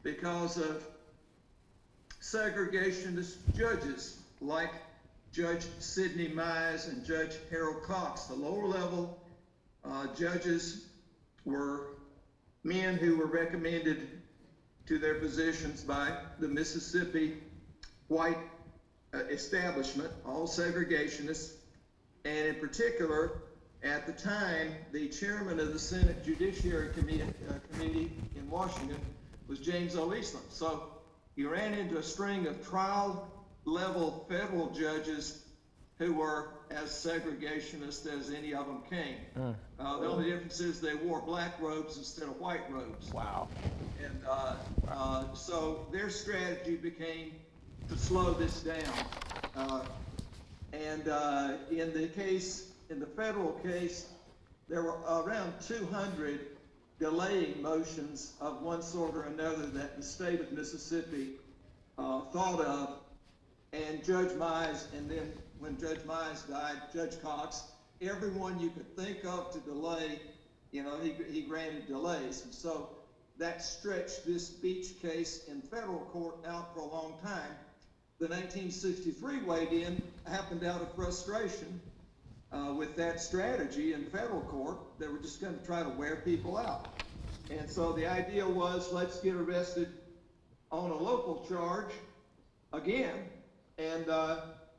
because of segregationist judges like Judge Sidney Mize and Judge Harold Cox. The lower level judges were men who were recommended to their positions by the Mississippi white establishment, all segregationists, and in particular, at the time, the chairman of the Senate Judiciary Committee in Washington was James O. Eastland. So you ran into a string of trial-level federal judges who were as segregationist as any of them came. The only difference is they wore black robes instead of white robes. Wow. And so their strategy became to slow this down. In the federal case, there were around 200 delaying motions of one sort or another that the state of Mississippi thought of, and Judge Mize, and then when Judge Mize died, Judge Cox, everyone you could think of to delay, he granted delays. And so that stretched this beach case in federal court out for a long time. The 1963 Wade-In happened out of frustration with that strategy in federal court. They were just going to try to wear people out. And so the idea was, let's get arrested on a local charge again and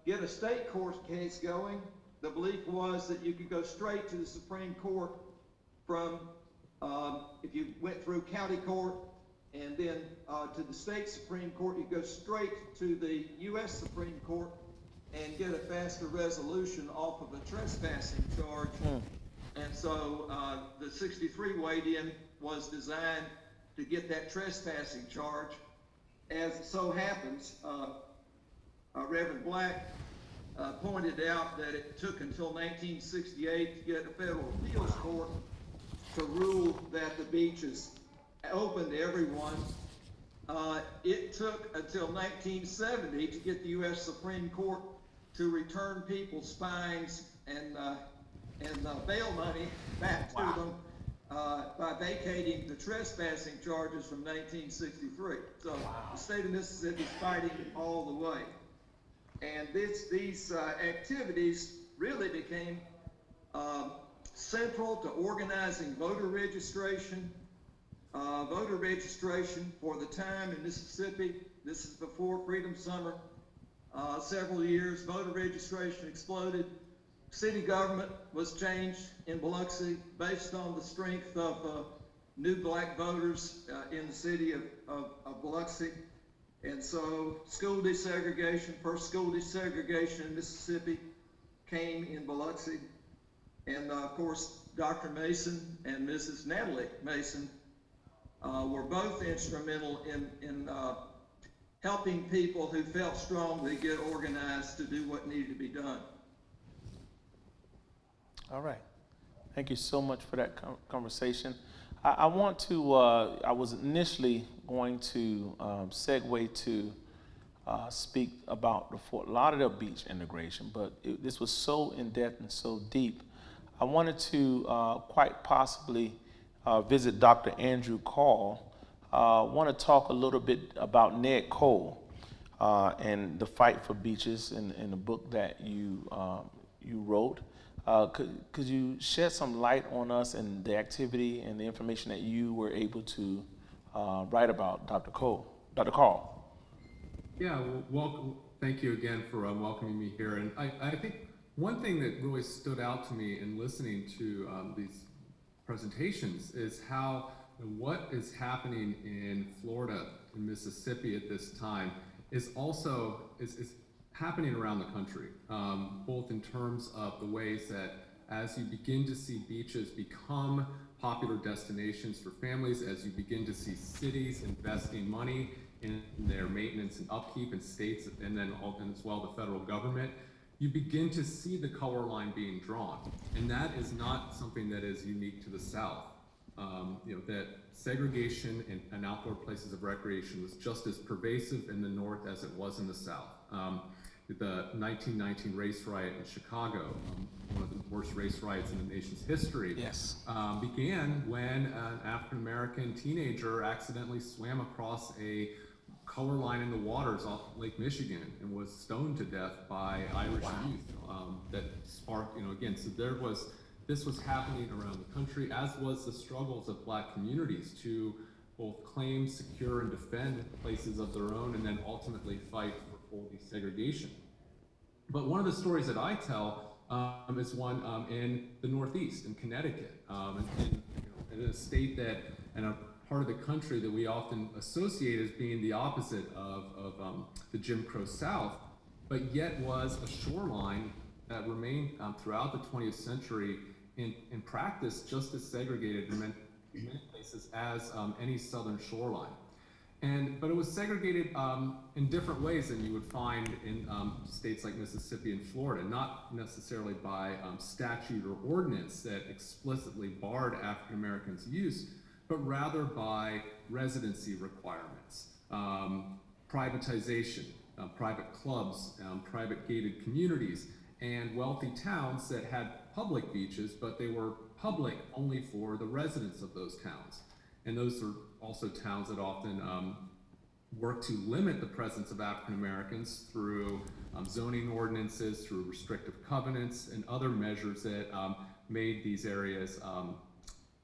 get a state court case going. The belief was that you could go straight to the Supreme Court from, if you went through county court and then to the state Supreme Court, you go straight to the U.S. Supreme Court and get a faster resolution off of a trespassing charge. And so the 63 Wade-In was designed to get that trespassing charge. As it so happens, Reverend Black pointed out that it took until 1968 to get a federal appeals court to rule that the beach is open to everyone. It took until 1970 to get the U.S. Supreme Court to return people's fines and bail money back to them by vacating the trespassing charges from 1963. So the state of Mississippi is fighting all the way. And these activities really became central to organizing voter registration for the time in Mississippi. This is before Freedom Summer. Several years, voter registration exploded. City government was changed in Biloxi based on the strength of new black voters in the city of Biloxi. And so school desegregation, first school desegregation in Mississippi came in Biloxi. And of course, Dr. Mason and Mrs. Natalie Mason were both instrumental in helping people who felt strongly get organized to do what needed to be done. All right. Thank you so much for that conversation. I want to, I was initially going to segue to speak about the Fort Lauderdale Beach integration, but this was so in-depth and so deep. I wanted to quite possibly visit Dr. Andrew Coll. Want to talk a little bit about Ned Coll and the fight for beaches in the book that you wrote. Could you shed some light on us and the activity and the information that you were able to write about, Dr. Coll? Dr. Coll. Yeah, well, thank you again for welcoming me here. And I think one thing that really stood out to me in listening to these presentations is how what is happening in Florida and Mississippi at this time is also is happening around the country, both in terms of the ways that as you begin to see beaches become popular destinations for families, as you begin to see cities investing money in their maintenance and upkeep, and states, and then as well the federal government, you begin to see the color line being drawn. And that is not something that is unique to the South. That segregation and outdoor places of recreation was just as pervasive in the North as it was in the South. The 1919 race riot in Chicago, one of the worst race riots in the nation's history, yes, began when an African-American teenager accidentally swam across a color line in the waters off Lake Michigan and was stoned to death by Irish youth. That sparked, again, so this was happening around the country, as was the struggles of Black communities to both claim, secure, and defend places of their own, and then ultimately fight for full desegregation. But one of the stories that I tell is one in the Northeast, in Connecticut, in a state that, and a part of the country that we often associate as being the opposite of the Jim Crow South, but yet was a shoreline that remained throughout the 20th century in practice just as segregated in many places as any southern shoreline. But it was segregated in different ways than you would find in states like Mississippi and Florida, not necessarily by statute or ordinance that explicitly barred African Americans' use, but rather by residency requirements, privatization, private clubs, private gated communities, and wealthy towns that had public beaches, but they were public only for the residents of those towns. And those are also towns that often work to limit the presence of African Americans through zoning ordinances, through restrictive covenants, and other measures that made these areas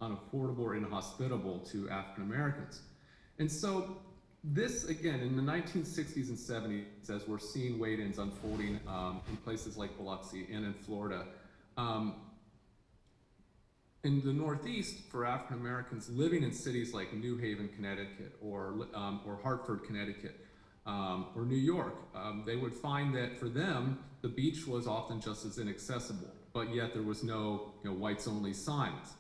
unaffordable or inhospitable to African Americans. And so this, again, in the 1960s and 70s, as we're seeing Wade-Ins unfolding in places like Biloxi and in Florida, in the Northeast, for African Americans living in cities like New Haven, Connecticut, or Hartford, Connecticut, or New York, they would find that for them, the beach was often just as inaccessible, but yet there was no whites-only signs.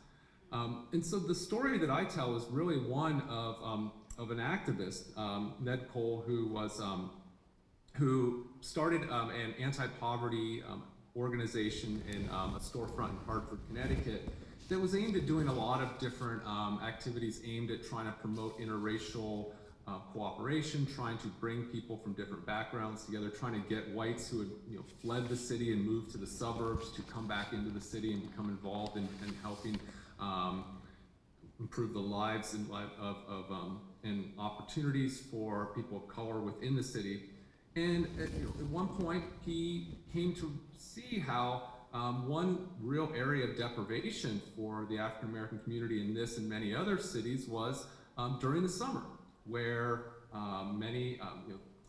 And so the story that I tell is really one of an activist, Ned Coll, who started an anti-poverty organization in a storefront in Hartford, Connecticut, that was aimed at doing a lot of different activities aimed at trying to promote interracial cooperation, trying to bring people from different backgrounds together, trying to get whites who had fled the city and moved to the suburbs to come back into the city and become involved in helping improve the lives and opportunities for people of color within the city. And at one point, he came to see how one real area of deprivation for the African American community in this and many other cities was during the summer, where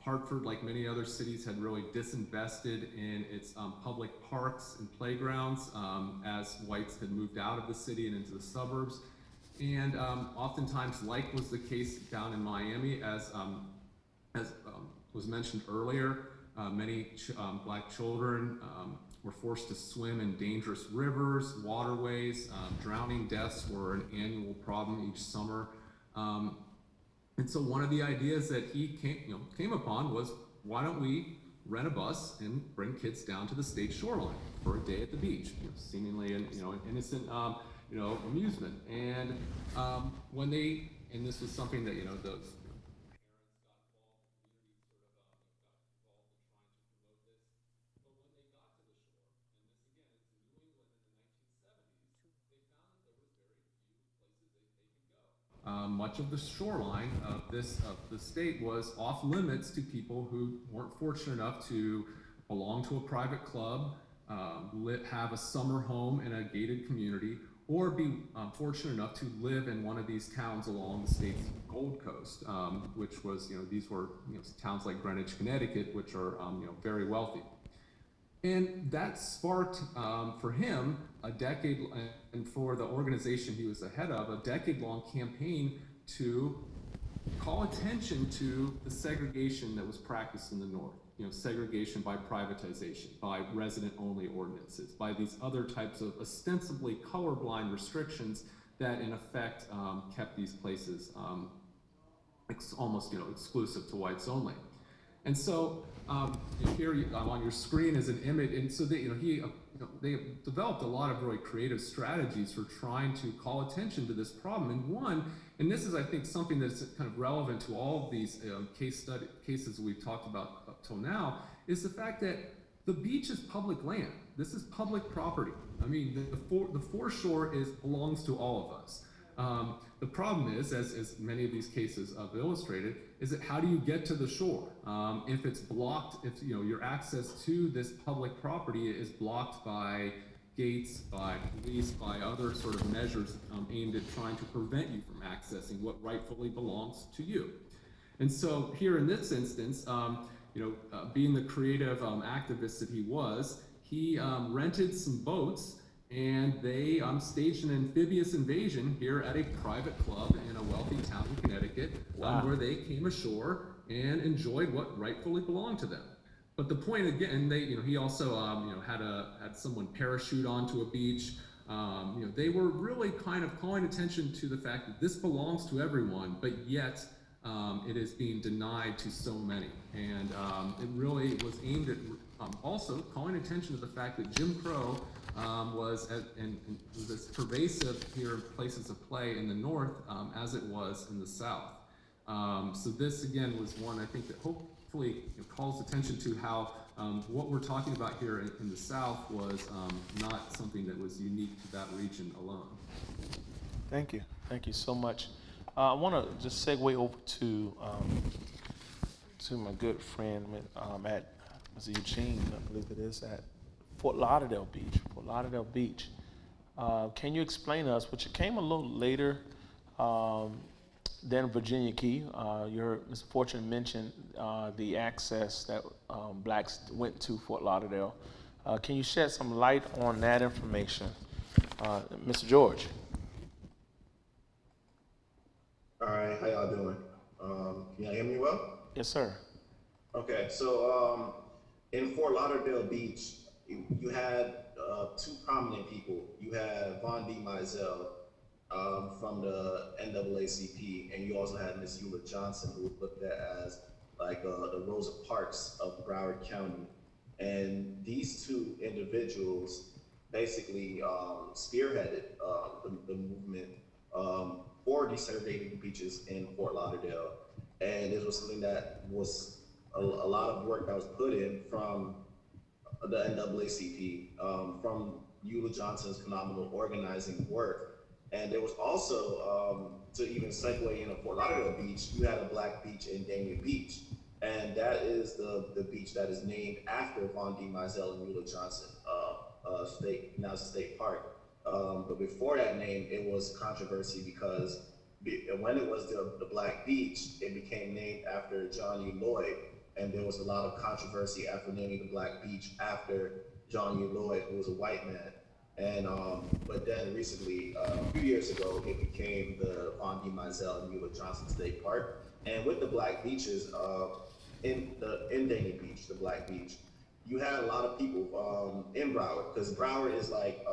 Hartford, like many other cities, had really disinvested in its public parks and playgrounds as whites had moved out of the city and into the suburbs. And oftentimes, like was the case down in Miami, as was mentioned earlier, many black children were forced to swim in dangerous rivers, waterways. Drowning deaths were an annual problem each summer. And so one of the ideas that he came upon was, why don't we rent a bus and bring kids down to the state shoreline for a day at the beach, seemingly an innocent amusement. And and this was something that those much of the shoreline of the state was off limits to people who weren't fortunate enough to belong to a private club, have a summer home in a gated community, or be fortunate enough to live in one of these towns along the state's Gold Coast, which was, these were towns like Greenwich, Connecticut, which are very wealthy. And that sparked for him a decade, and for the organization he was the head of, a decade-long campaign to call attention to the segregation that was practiced in the North. Segregation by privatization, by resident-only ordinances, by these other types of ostensibly colorblind restrictions that in effect kept these places almost exclusive to whites only. And so here on your screen is an image, and so they developed a lot of really creative strategies for trying to call attention to this problem. And this is, I think, something that's kind of relevant to all of these cases we've talked about up till now, is the fact that the beach is public land. This is public property. I mean, the foreshore belongs to all of us. The problem is, as many of these cases have illustrated, is that how do you get to the shore? If it's blocked, if your access to this public property is blocked by gates, by police, by other sort of measures aimed at trying to prevent you from accessing what rightfully belongs to you. And so here in this instance, being the creative activist that he was, he rented some boats and they staged an amphibious invasion here at a private club in a wealthy town in Connecticut, where they came ashore and enjoyed what rightfully belonged to them. But the point again, he also had someone parachute onto a beach. They were really kind of calling attention to the fact that this belongs to everyone, but yet it is being denied to so many. And it really was aimed at also calling attention to the fact that Jim Crow was as pervasive here in places of play in the North as it was in the South. So this again was one I think that hopefully calls attention to how what we're talking about here in the South was not something that was unique to that region alone. Thank you. Thank you so much. I want to just segue over to my good friend at Eugene, I believe it is, at Fort Lauderdale Beach. Can you explain to us, which came a little later than Virginia Key? Your Ms. Forchion mentioned the access that blacks went to Fort Lauderdale. Can you shed some light on that information? Mr. George. All right, how y'all doing? Can y'all hear me well? Yes, sir. Okay, so in Fort Lauderdale Beach, you had two prominent people. You had Von D. Mizell from the NAACP, and you also had Miss Eula Johnson, who was looked at as like the Rosa Parks of Broward County. And these two individuals basically spearheaded the movement for desegregating beaches in Fort Lauderdale. And this was something that was a lot of work that was put in from the NAACP, from Eula Johnson's phenomenal organizing work. And there was also, to even segue into Fort Lauderdale Beach, you had a black beach in Damien Beach. And that is the beach that is named after Von D. Mizell and Eula Johnson, now it's a state park. But before that name, it was controversy because when it was the Black Beach, it became named after John U. Lloyd. And there was a lot of controversy after naming the Black Beach after John U. Lloyd, who was a white man. And but then recently, a few years ago, it became the Von D. Mizell and Eula Johnson State Park. And with the Black Beaches, in Dania Beach, the Black Beach, you had a lot of people in Broward, because Broward is like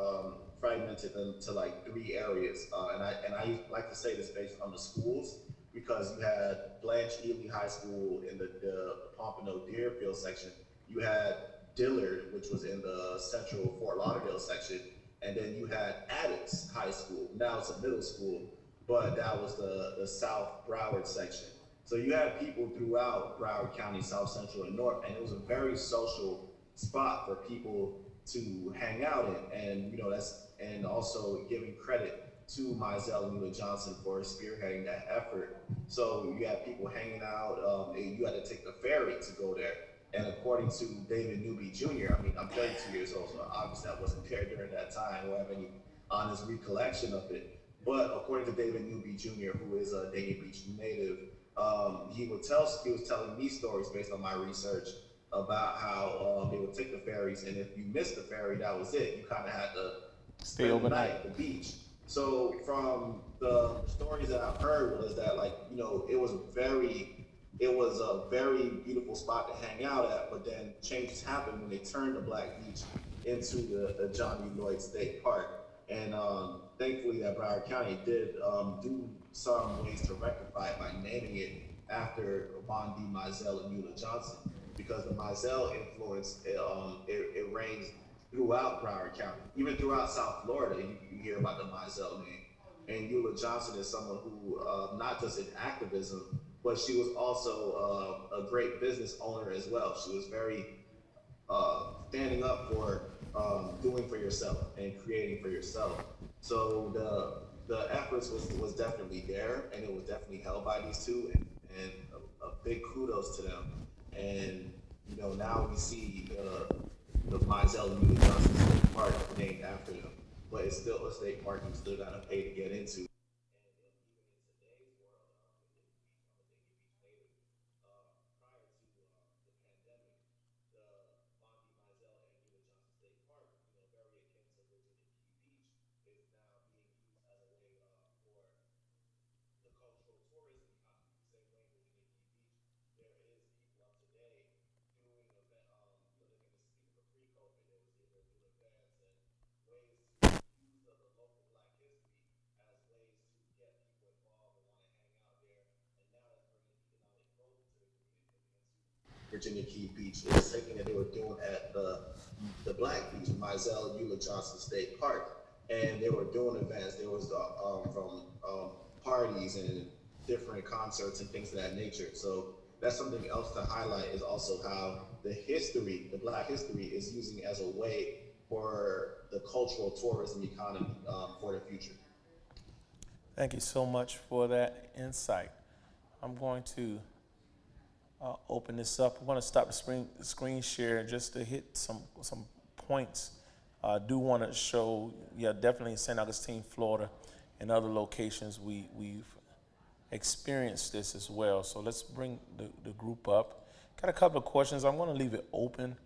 fragmented into like 3 areas. And I like to say this based on the schools, because you had Blanche Ely High School in the Pompano Deerfield section. You had Dillard, which was in the central Fort Lauderdale section. And then you had Addis High School. Now it's a middle school, but that was the South Broward section. So you had people throughout Broward County, South Central and North, and it was a very social spot for people to hang out in. And and also giving credit to Mizell and Eula Johnson for spearheading that effort. So you had people hanging out, and you had to take the ferry to go there. And according to David Newby Jr., I mean, I'm 32 years old, so obviously I wasn't there during that time or have any honest recollection of it. But according to David Newby Jr., who is a Dania Beach native, he was telling me stories based on my research about how they would take the ferries, and if you missed the ferry, that was it. You kind of had to stay overnight at the beach. So from the stories that I've heard was that, like, it was a very beautiful spot to hang out at, but then changes happened when they turned the Black Beach into the John U. Lloyd State Park. And thankfully that Broward County did do some ways to rectify it by naming it after Von D. Mizell and Eula Johnson, because the Mizell influence, it reigns throughout Broward County. Even throughout South Florida, you hear about the Mizell name. And Eula Johnson is someone who, not just in activism, but she was also a great business owner as well. She was very standing up for doing for yourself and creating for yourself. So the efforts was definitely there, and it was definitely held by these two, and a big kudos to them. And now we see the Mizell and Eula Johnson State Park named after them, but it's still a state park you still gotta pay to get into. Virginia Key Beach. It was something that they were doing at the Black Beach, Mizell Eula Johnson State Park. And they were doing events. There was from parties and different concerts and things of that nature. So that's something else to highlight, is also how the history, the Black history, is using as a way for the cultural tourism economy for the future. Thank you so much for that insight. I'm going to open this up. I'm going to stop the screen share just to hit some points. I do want to show, definitely in St. Augustine, Florida, and other locations we've experienced this as well. So let's bring the group up. Got a couple of questions. I'm going to leave it open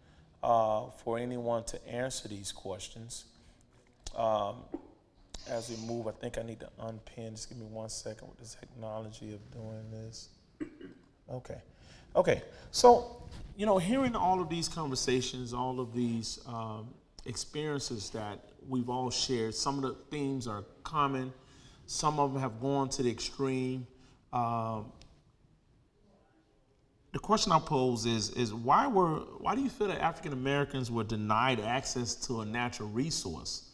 for anyone to answer these questions. As we move, I think I need to unpin. Just give me 1 second with this technology of doing this. Okay. So, hearing all of these conversations, all of these experiences that we've all shared, some of the themes are common. Some of them have gone to the extreme. The question I pose is why do you feel that African Americans were denied access to a natural resource?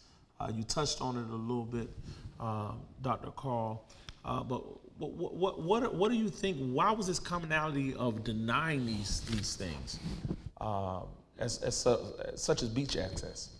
You touched on it a little bit, Dr. Kahrl, but what do you think? Why was this commonality of denying these things, such as beach access?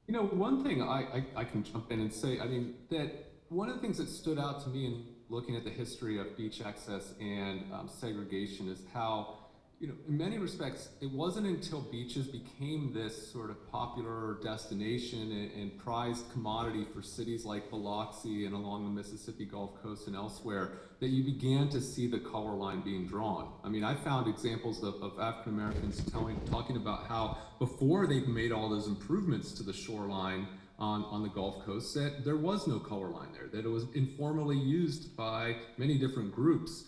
One thing I can jump in and say, that one of the things that stood out to me in looking at the history of beach access and segregation is how, in many respects, it wasn't until beaches became this sort of popular destination and prized commodity for cities like Biloxi and along the Mississippi Gulf Coast and elsewhere that you began to see the color line being drawn. I found examples of African Americans talking about how before they made all those improvements to the shoreline on the Gulf Coast, that there was no color line there, that it was informally used by many different groups.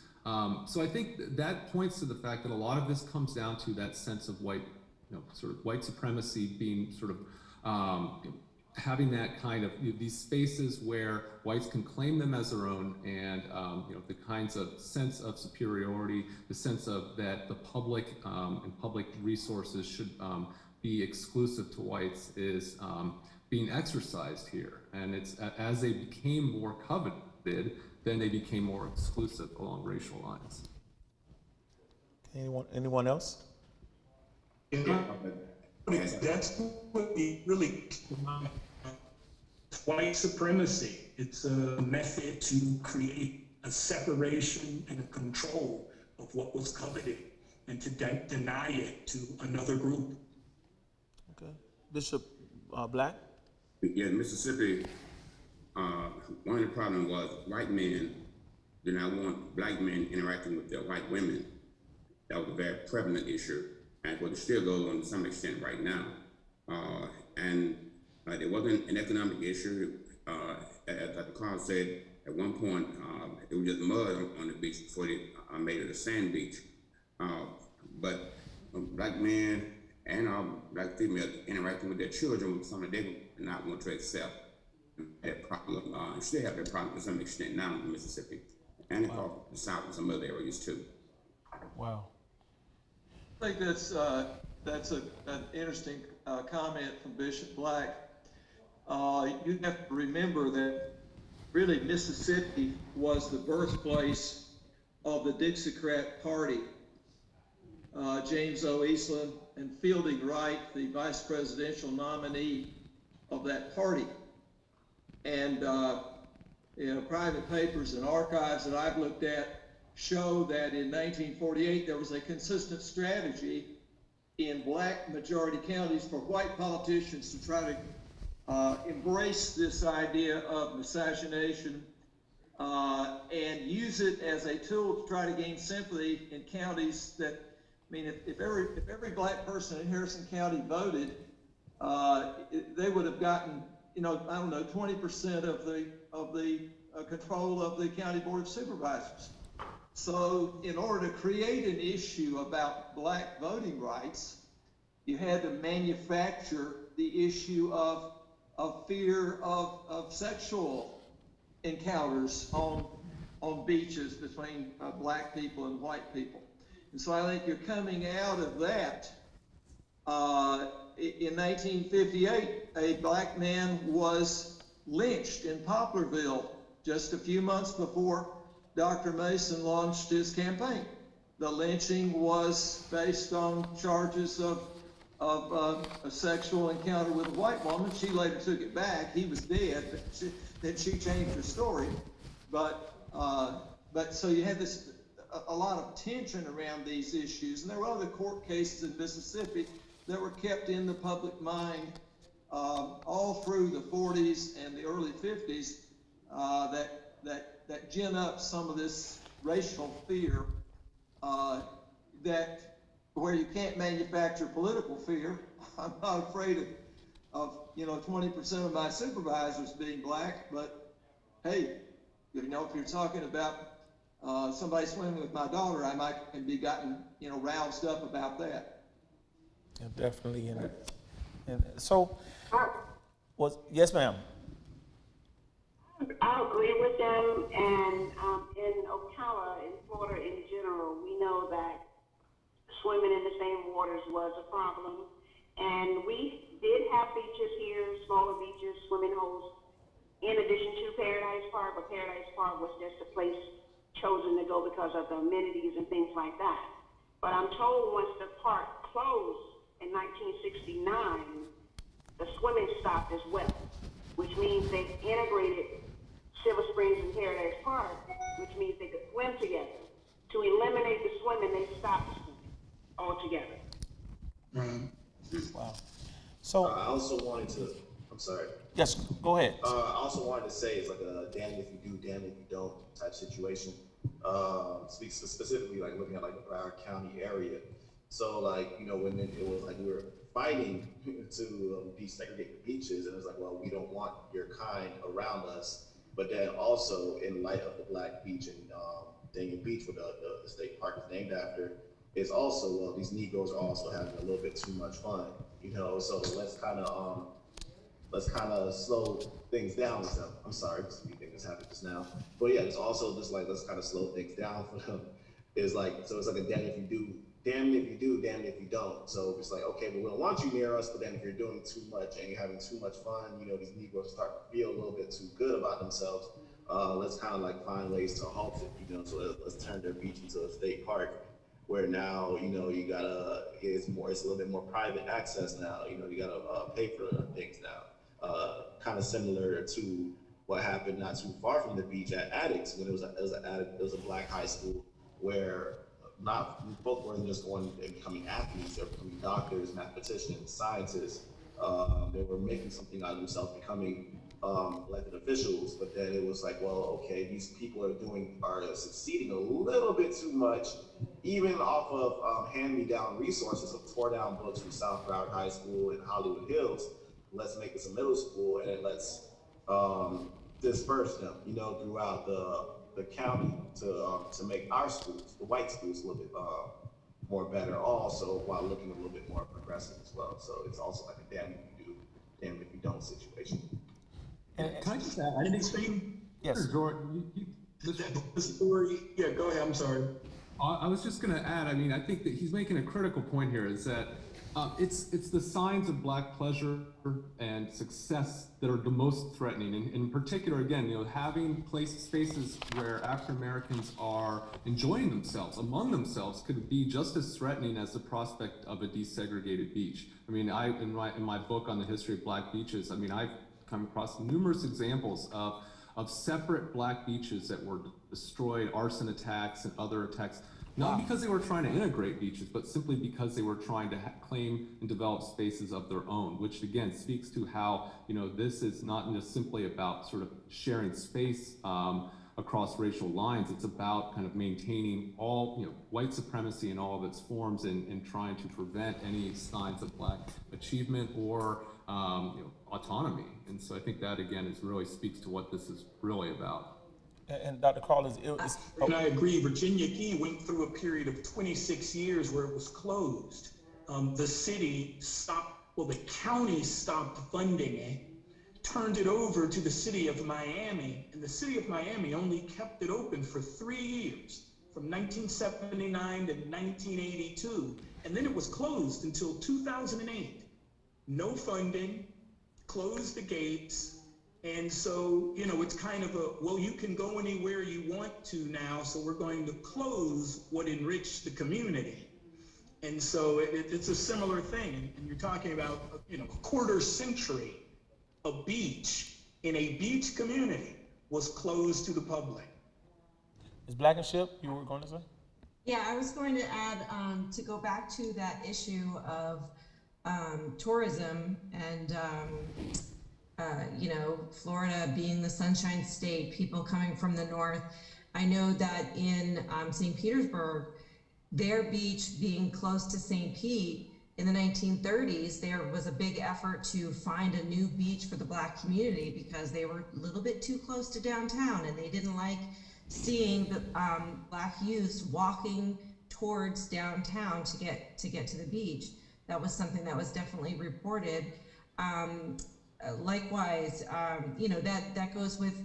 So I think that points to the fact that a lot of this comes down to that sense of white, sort of white supremacy being sort of having that kind of these spaces where whites can claim them as their own, and the kinds of sense of superiority, the sense of that the public and public resources should be exclusive to whites is being exercised here. And it's as they became more coveted, then they became more exclusive along racial lines. Anyone else? Yeah. That's what we really, white supremacy. It's a method to create a separation and a control of what was coveted and to deny it to another group. Okay. Bishop Black? Yeah, in Mississippi, one of the problems was white men did not want black men interacting with their white women. That was a very prevalent issue, and it still goes on to some extent right now. And there wasn't an economic issue. As Dr. Kahrl said, at one point, it was just mud on the beach before they made it a sand beach. But black men and black females interacting with their children was something they did not want to accept. That problem, still have that problem to some extent now in Mississippi, and wow. The South and some other areas too. Wow. I think that's an interesting comment from Bishop Black. You have to remember that really Mississippi was the birthplace of the Dixiecrat Party. James O. Eastland and Fielding Wright, the vice presidential nominee of that party. And private papers and archives that I've looked at show that in 1948 there was a consistent strategy in black majority counties for white politicians to try to embrace this idea of miscegenation and use it as a tool to try to gain sympathy in counties that, if every black person in Harrison County voted, they would have gotten 20% of the control of the county board of supervisors. So in order to create an issue about black voting rights, you had to manufacture the issue of fear of sexual encounters on beaches between black people and white people. And so I think you're coming out of that. In 1958, a black man was lynched in Poplarville just a few months before Dr. Mason launched his campaign. The lynching was based on charges of a sexual encounter with a white woman. She later took it back. He was dead, but then she changed her story. But so you had a lot of tension around these issues, and there were other court cases in Mississippi that were kept in the public mind all through the 40s and the early 50s that gin up some of this racial fear that where you can't manufacture political fear. I'm not afraid of 20% of my supervisors being black, but hey, if you're talking about somebody swimming with my daughter, I might be gotten roused up about that. Yeah, definitely. And so, yes, ma'am. I agree with them, and in Ocala, in Florida in general, we know that swimming in the same waters was a problem, and we did have beaches here, smaller beaches, swimming holes, in addition to Paradise Park, but Paradise Park was just a place chosen to go because of the amenities and things like that. But I'm told once the park closed in 1969, the swimming stopped as well, which means they integrated Silver Springs and Paradise Park, which means they could swim together. To eliminate the swimming, they stopped swimming altogether. Wow. So I also wanted to, I'm sorry. Yes, go ahead. I also wanted to say it's like a damn if you do, damn if you don't type situation. Speaks specifically like looking at like the Broward County area. So like, when it was like we were fighting to desegregate the beaches, and it was like, well, we don't want your kind around us. But then also in light of the Black Beach and Daniel Beach, where the state park is named after, is also, well, these Negroes are also having a little bit too much fun, so let's kind of slow things down with them. I'm sorry, this thing just happened just now. But yeah, it's also just like, let's kind of slow things down for them. It's like, so it's like a damn if you do, damn if you do, damn if you don't. So it's like, okay, but we don't want you near us, but then if you're doing too much and you're having too much fun, these Negroes start to feel a little bit too good about themselves. Let's kind of like find ways to halt it, so let's turn their beach into a state park where now, you gotta, it's a little bit more private access now, you gotta pay for things now. Kind of similar to what happened not too far from the beach at Addicts, when it was a black high school where both weren't just going and becoming athletes, they were becoming doctors, mathematicians, scientists. They were making something out of themselves, becoming elected officials, but then it was like, well, okay, these people are succeeding a little bit too much, even off of hand-me-down resources of tore-down books from South Broward High School and Hollywood Hills. Let's make this a middle school, and then let's disperse them, throughout the county to make our schools, the white schools, a little bit more better, also while looking a little bit more progressive as well. So it's also like a damn if you do, damn if you don't situation. Can I just add anything? Yes. Jordan, The story. Yeah, go ahead. I'm sorry. I was just going to add, I think that he's making a critical point here, is that it's the signs of Black pleasure and success that are the most threatening. And in particular, again, having spaces where African Americans are enjoying themselves among themselves could be just as threatening as the prospect of a desegregated beach. In my book on the history of Black beaches, I've come across numerous examples of separate Black beaches that were destroyed, arson attacks and other attacks, not because they were trying to integrate beaches, but simply because they were trying to claim and develop spaces of their own, which again speaks to how, this is not just simply about sort of sharing space across racial lines. It's about kind of maintaining all, white supremacy in all of its forms and trying to prevent any signs of Black achievement or autonomy. And so I think that again really speaks to what this is really about. And Dr. Kahrl And I agree. Virginia Key went through a period of 26 years where it was closed. The city stopped, the county stopped funding it, turned it over to the city of Miami, and the city of Miami only kept it open for 3 years, from from 1979 to 1982, and then it was closed until 2008. No funding, closed the gates, and so, you know, it's kind of a, well, you can go anywhere you want to now, so we're going to close what enriched the community. And so it's a similar thing, and you're talking about, you know, a quarter century, a beach in a beach community was closed to the public. Is Blankenship, you were going to say? Yeah, I was going to add, to go back to that issue of tourism and, you know, Florida being the Sunshine State, people coming from the north. I know that in St. Petersburg, their beach being close to St. Pete, in the 1930s, there was a big effort to find a new beach for the Black community because they were a little bit too close to downtown, and they didn't like seeing the Black youths walking towards downtown to get to the beach. That was something that was definitely reported. Likewise, you know, that goes with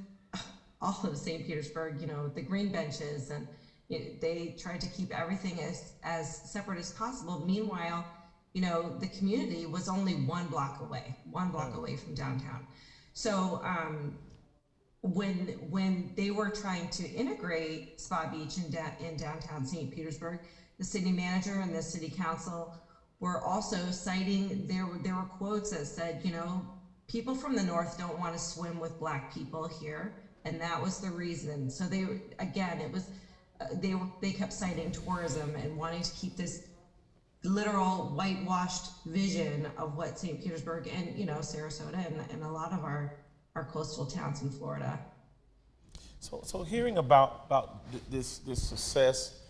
all of St. Petersburg, you know, the green benches, and they tried to keep everything as separate as possible. Meanwhile, you know, the community was only one block away from downtown. So when they were trying to integrate Spa Beach in downtown St. Petersburg, the city manager and the city council were also citing, there were quotes that said, you know, people from the north don't want to swim with Black people here, and that was the reason. So they, again, it was, they kept citing tourism and wanting to keep this literal whitewashed vision of what St. Petersburg and, you know, Sarasota and a lot of our coastal towns in Florida. So hearing about this success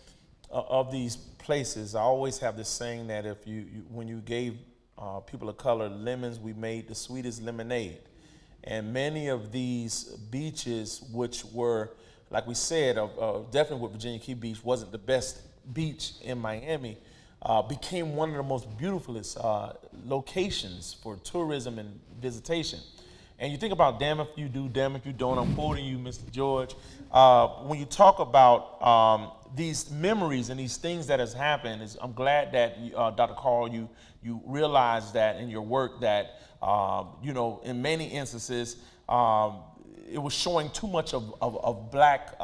of these places, I always have this saying that if when you gave people of color lemons, we made the sweetest lemonade. And many of these beaches, which were, like we said, definitely with Virginia Key Beach wasn't the best beach in Miami, became one of the most beautifulest locations for tourism and visitation. And you think about damn if you do, damn if you don't. I'm quoting you, Mr. George. When you talk about these memories and these things that has happened, I'm glad that Dr. Kahrl, you realized that in your work that you know, in many instances, it was showing too much of Black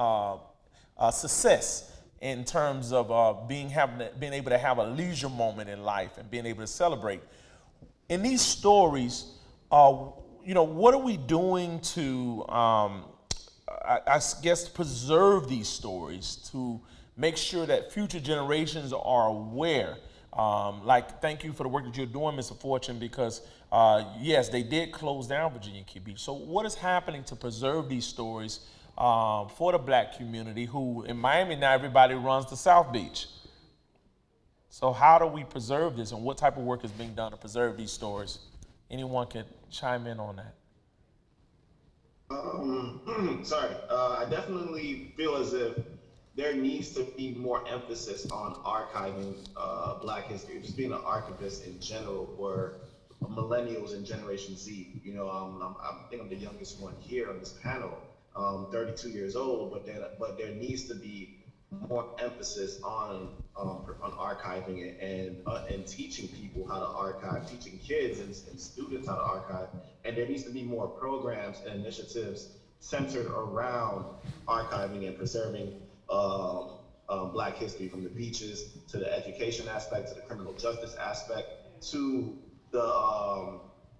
success in terms of being able to have a leisure moment in life and being able to celebrate. In these stories, you know, what are we doing to, I guess, preserve these stories, to make sure that future generations are aware? Like, thank you for the work that you're doing, Mr. Forchion, because yes, they did close down Virginia Key Beach. So what is happening to preserve these stories for the Black community who, in Miami now, everybody runs to South Beach? So how do we preserve this, and what type of work is being done to preserve these stories? Anyone can chime in on that. Sorry, I definitely feel as if there needs to be more emphasis on archiving Black history, just being an archivist in general for millennials and Generation Z. You know, I think I'm the youngest one here on this panel, 32 years old, but there needs to be more emphasis on archiving and teaching people how to archive, teaching kids and students how to archive, and there needs to be more programs and initiatives centered around archiving and preserving Black history, from the beaches to the education aspect to the criminal justice aspect to the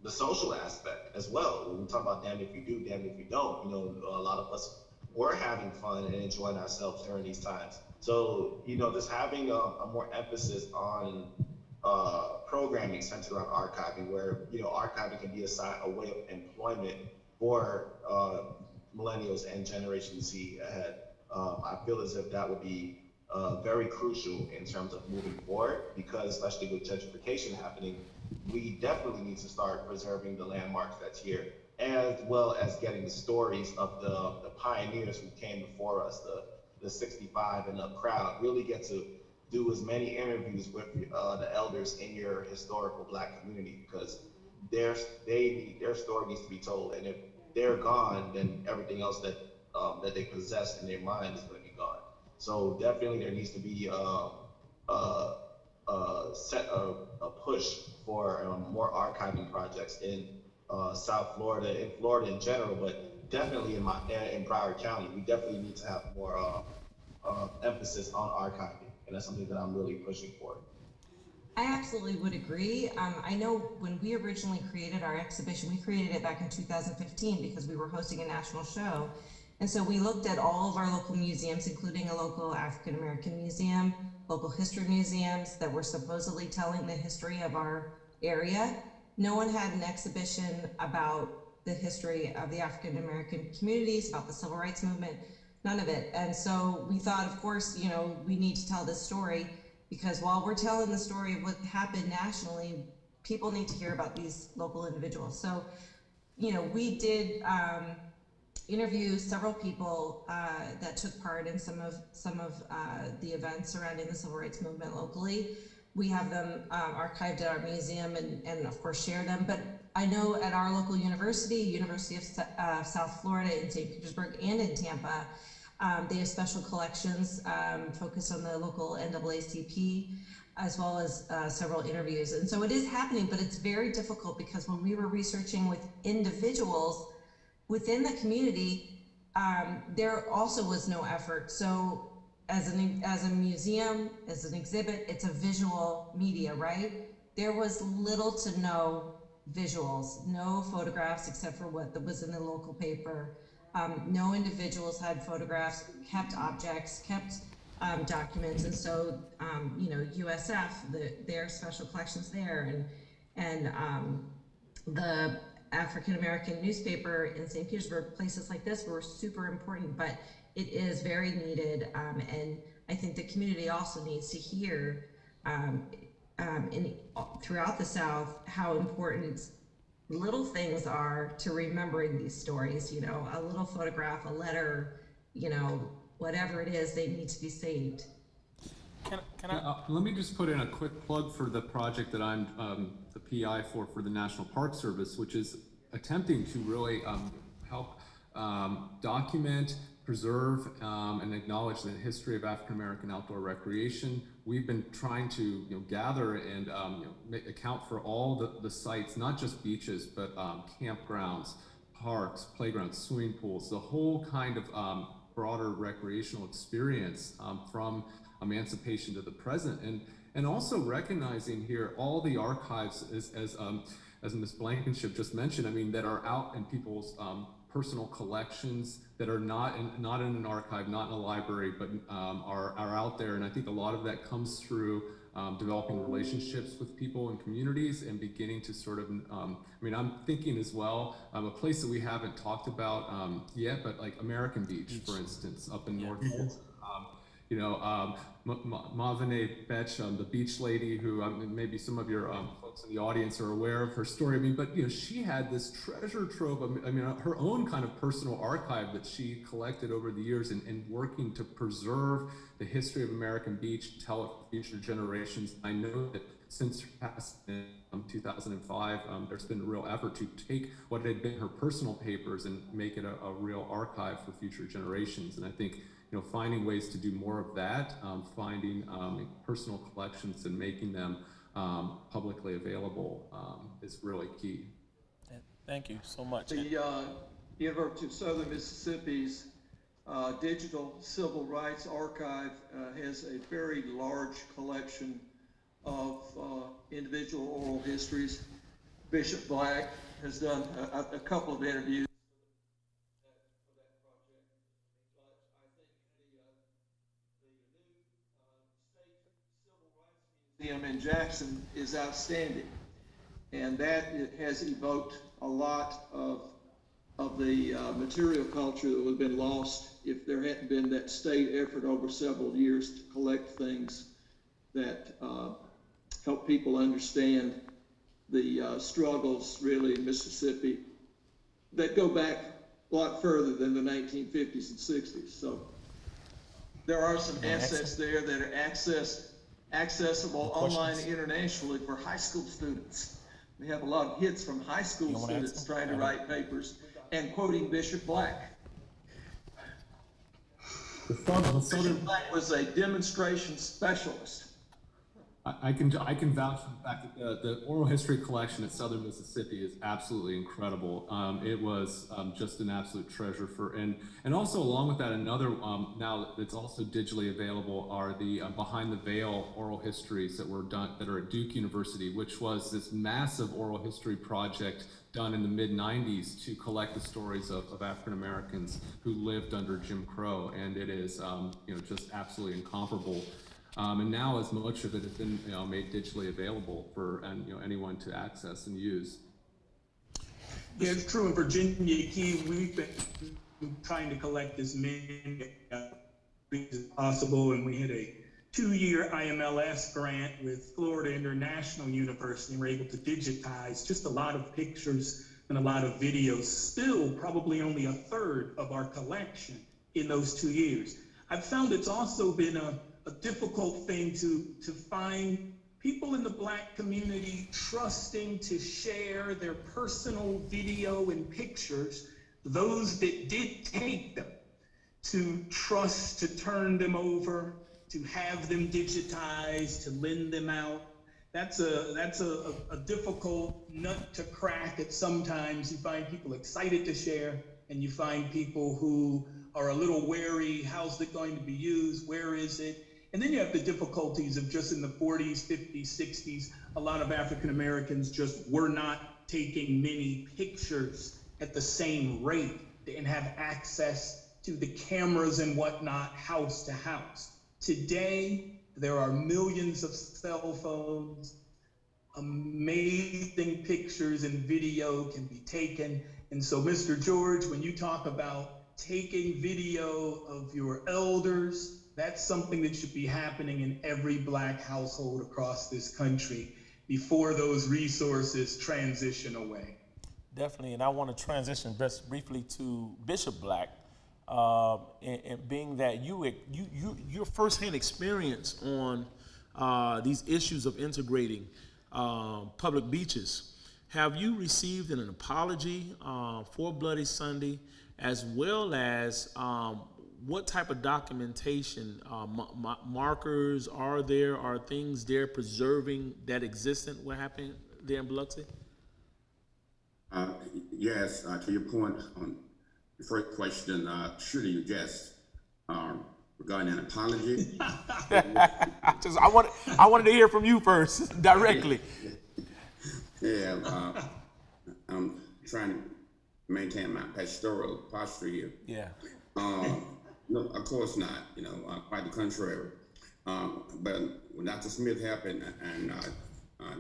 social aspect as well. When we talk about damn if you do, damn if you don't, you know, a lot of us were having fun and enjoying ourselves during these times. So, you know, just having a more emphasis on programming centered around archiving, where, you know, archiving can be a way of employment for millennials and Generation Z ahead. I feel as if that would be very crucial in terms of moving forward, because especially with gentrification happening, we definitely need to start preserving the landmarks that's here, as well as getting the stories of the pioneers who came before us, the 65 and up crowd. Really get to do as many interviews with the elders in your historical Black community, because their story needs to be told, and if they're gone, then everything else that they possess in their mind is going to be gone. So definitely there needs to be a push for more archiving projects in South Florida, in Florida in general, but definitely in Broward County. We definitely need to have more emphasis on archiving, and that's something that I'm really pushing for. I absolutely would agree. I know when we originally created our exhibition, we created it back in 2015 because we were hosting a national show. And so we looked at all of our local museums, including a local African American museum, local history museums that were supposedly telling the history of our area. No one had an exhibition about the history of the African American communities, about the civil rights movement, none of it. And so we thought, of course, you know, we need to tell this story, because while we're telling the story of what happened nationally, people need to hear about these local individuals. So, you know, we did interview several people that took part in some of the events surrounding the civil rights movement locally. We have them archived at our museum and of course share them. But I know at our local university, University of South Florida in St. Petersburg and in Tampa, they have special collections focused on the local NAACP, as well as several interviews. And so it is happening, but it's very difficult because when we were researching with individuals within the community, there also was no effort. So as a museum, as an exhibit, it's a visual media, right? There was little to no visuals, no photographs except for what was in the local paper. No individuals had photographs, kept objects, kept documents, and so you know, USF, their special collections there, and the African American newspaper in St. Petersburg, places like this were super important, but it is very needed, and I think the community also needs to hear throughout the South how important little things are to remembering these stories. You know, a little photograph, a letter, you know, whatever it is, they need to be saved. Can I? Let me just put in a quick plug for the project that I'm the PI for the National Park Service, which is attempting to really help document, preserve, and acknowledge the history of African American outdoor recreation. We've been trying to gather and account for all the sites, not just beaches, but campgrounds, parks, playgrounds, swimming pools, the whole kind of broader recreational experience from emancipation to the present, and also recognizing here all the archives as Ms. Blankenship just mentioned, I mean, that are out in people's personal collections that are not in an archive, not in a library, but are out there. And I think a lot of that comes through developing relationships with people and communities and beginning to sort of, I mean, I'm thinking as well, a place that we haven't talked about yet, but like American Beach, for instance, up in North Florida. You know, Mavene Betch, the beach lady, who maybe some of your folks in the audience are aware of her story. I mean, but she had this treasure trove of, I mean, her own kind of personal archive that she collected over the years, and working to preserve the history of American Beach, tell it for future generations. I know that since her passing in 2005, there's been a real effort to take what had been her personal papers and make it a real archive for future generations. And I think finding ways to do more of that, finding personal collections and making them publicly available is really key. Thank you so much. The University of Southern Mississippi's Digital Civil Rights Archive has a very large collection of individual oral histories. Bishop Black has done a couple of interviews. In Jackson is outstanding, and that has evoked a lot of the material culture that would have been lost if there hadn't been that state effort over several years to collect things that help people understand the struggles really in Mississippi that go back a lot further than the 1950s and 60s. So there are some assets there that are accessible online internationally for high school students. We have a lot of hits from high school students trying to write papers and quoting Bishop Black. Southern Black was a demonstration specialist. I can vouch for the fact that the oral history collection at Southern Mississippi is absolutely incredible. It was just an absolute treasure and also along with that, another now that's also digitally available are the Behind the Veil oral histories that were done that are at Duke University, which was this massive oral history project done in the mid-90s to collect the stories of African Americans who lived under Jim Crow, and it is just absolutely incomparable. And now, as much of it has been made digitally available for anyone to access and use. Yeah, it's true. In Virginia Key, we've been trying to collect as many as possible, and we had a 2-year IMLS grant with Florida International University, and we're able to digitize just a lot of pictures and a lot of videos. Still, probably only a third of our collection in those 2 years. I've found it's also been a difficult thing to find people in the Black community trusting to share their personal video and pictures, those that did take them, to trust to turn them over, to have them digitized, to lend them out. That's a difficult nut to crack. At sometimes you find people excited to share, and you find people who are a little wary. How's it going to be used? Where is it? And then you have the difficulties of just in the 40s, 50s, 60s, a lot of African Americans just were not taking many pictures at the same rate. They didn't have access to the cameras and whatnot house to house. Today, there are millions of cell phones, amazing pictures and video can be taken. And so, Mr. George, when you talk about taking video of your elders, that's something that should be happening in every Black household across this country before those resources transition away. Definitely, and I want to transition just briefly to Bishop Black, and being that your firsthand experience on these issues of integrating public beaches. Have you received an apology for Bloody Sunday, as well as what type of documentation, markers are there? Are things there preserving that existent what happened there in Biloxi? Yes, to your point on the first question, surely you just regarding an apology. I wanted to hear from you first, directly. Yeah, I'm trying to maintain my pastoral posture here. Yeah. No, of course not. Quite the contrary. But when Dr. Smith happened, and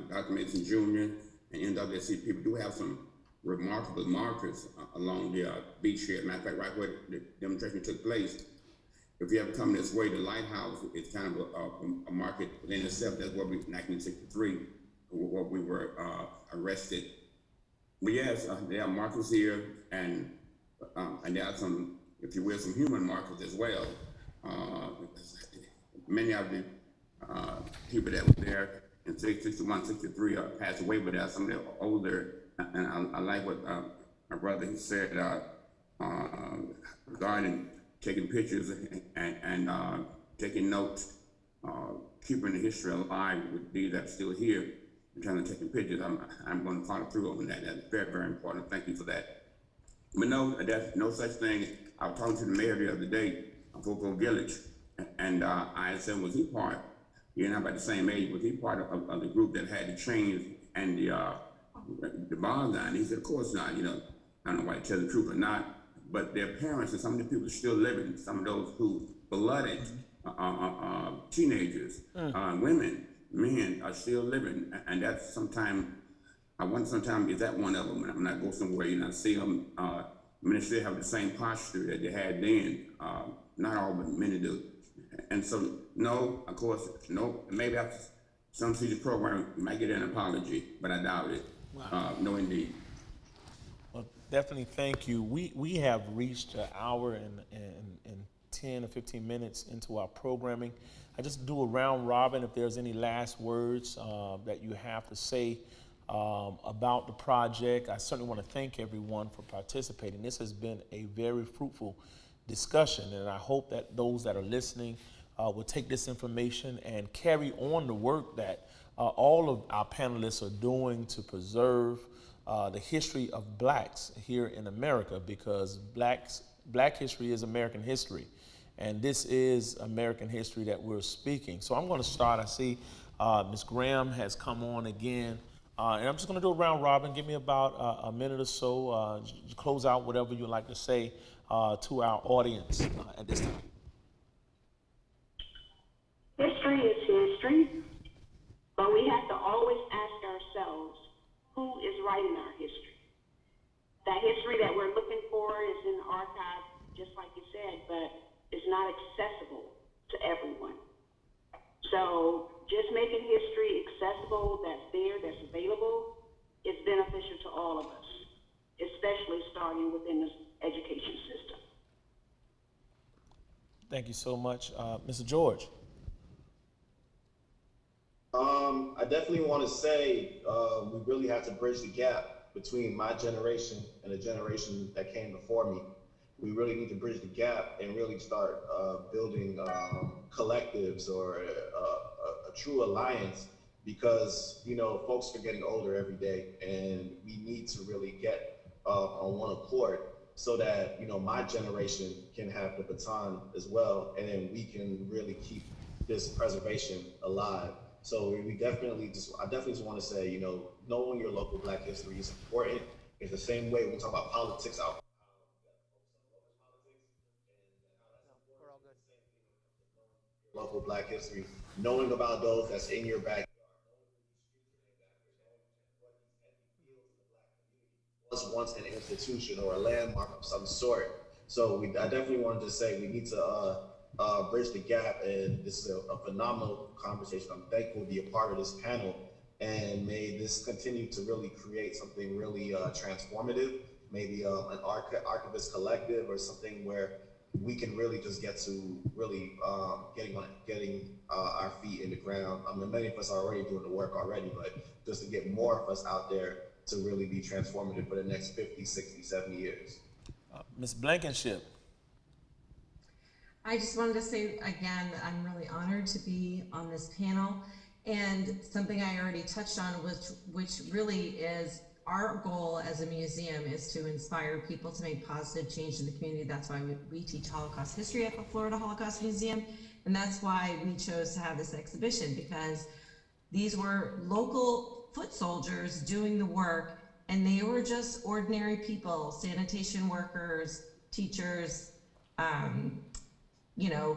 Dr. Mason Jr. and NAACP people do have some remarkable markers along the beach here. Matter of fact, right where the demonstration took place. If you ever come this way, the lighthouse is kind of a market within itself. That's where we, in 1963, where we were arrested. But yes, there are markers here, and there are some, if you will, some human markers as well. Many of the people that were there in 61, 63 passed away, but there are some that are older. And I like what my brother he said regarding taking pictures and taking notes, keeping the history alive with these that are still here, and trying to take pictures. I'm going to follow through on that. That's very, very important. Thank you for that. But no, there's no such thing. I was talking to the mayor the other day of Cocoa Village, and I asked him, was he part, you're not about the same age, was he part of the group that had the chains and the bars down? He said, of course not. I don't know why to tell the truth or not, but their parents and some of the people are still living, some of those who blooded teenagers, women, men are still living, and that's sometimes, I wonder sometimes is that one of them, and I'm not go somewhere, see them, they still have the same posture that they had then, not all, but many do. And so, no, of course, no, maybe after some future program, you might get an apology, but I doubt it. Wow. No, indeed. Well, definitely thank you. We have reached an hour and 10 or 15 minutes into our programming. I just do a round robin if there's any last words that you have to say about the project. I certainly want to thank everyone for participating. This has been a very fruitful discussion. And I hope that those that are listening will take this information and carry on the work that all of our panelists are doing to preserve the history of blacks here in America, because black history is American history. And this is American history that we're speaking. So I'm going to start. I see Ms. Graham has come on again. And I'm just going to do a round robin. Give me about a minute or so to close out whatever you'd like to say to our audience at this time. History is history, but we have to always ask ourselves, who is writing our history? That history that we're looking for is in the archive, just like you said, but it's not accessible to everyone. So just making history accessible, that's there, that's available, is beneficial to all of us, especially starting within the education system. Thank you so much. Mr. George. I definitely want to say we really have to bridge the gap between my generation and the generation that came before me. We really need to bridge the gap and really start building collectives or a true alliance, because, you know, folks are getting older every day, and we need to really get on one accord so that, you know, my generation can have the baton as well, and then we can really keep this preservation alive. So I definitely just want to say, you know, knowing your local black history is important. It's the same way when we talk about politics out. We're all good. Local black history, knowing about those that's in your backyard, was once an institution or a landmark of some sort. So I definitely wanted to say we need to bridge the gap, and this is a phenomenal conversation. I'm thankful to be a part of this panel, and may this continue to really create something really transformative, maybe an archivist collective or something where we can really just get to really getting our feet in the ground. I mean, many of us are already doing the work already, but just to get more of us out there to really be transformative for the next 50, 60, 70 years. Ms. Blankenship. I just wanted to say again that I'm really honored to be on this panel, and something I already touched on, which really is our goal as a museum, is to inspire people to make positive change in the community. That's why we teach Holocaust history at the Florida Holocaust Museum, and that's why we chose to have this exhibition, because these were local foot soldiers doing the work, and they were just ordinary people, sanitation workers, teachers, you know,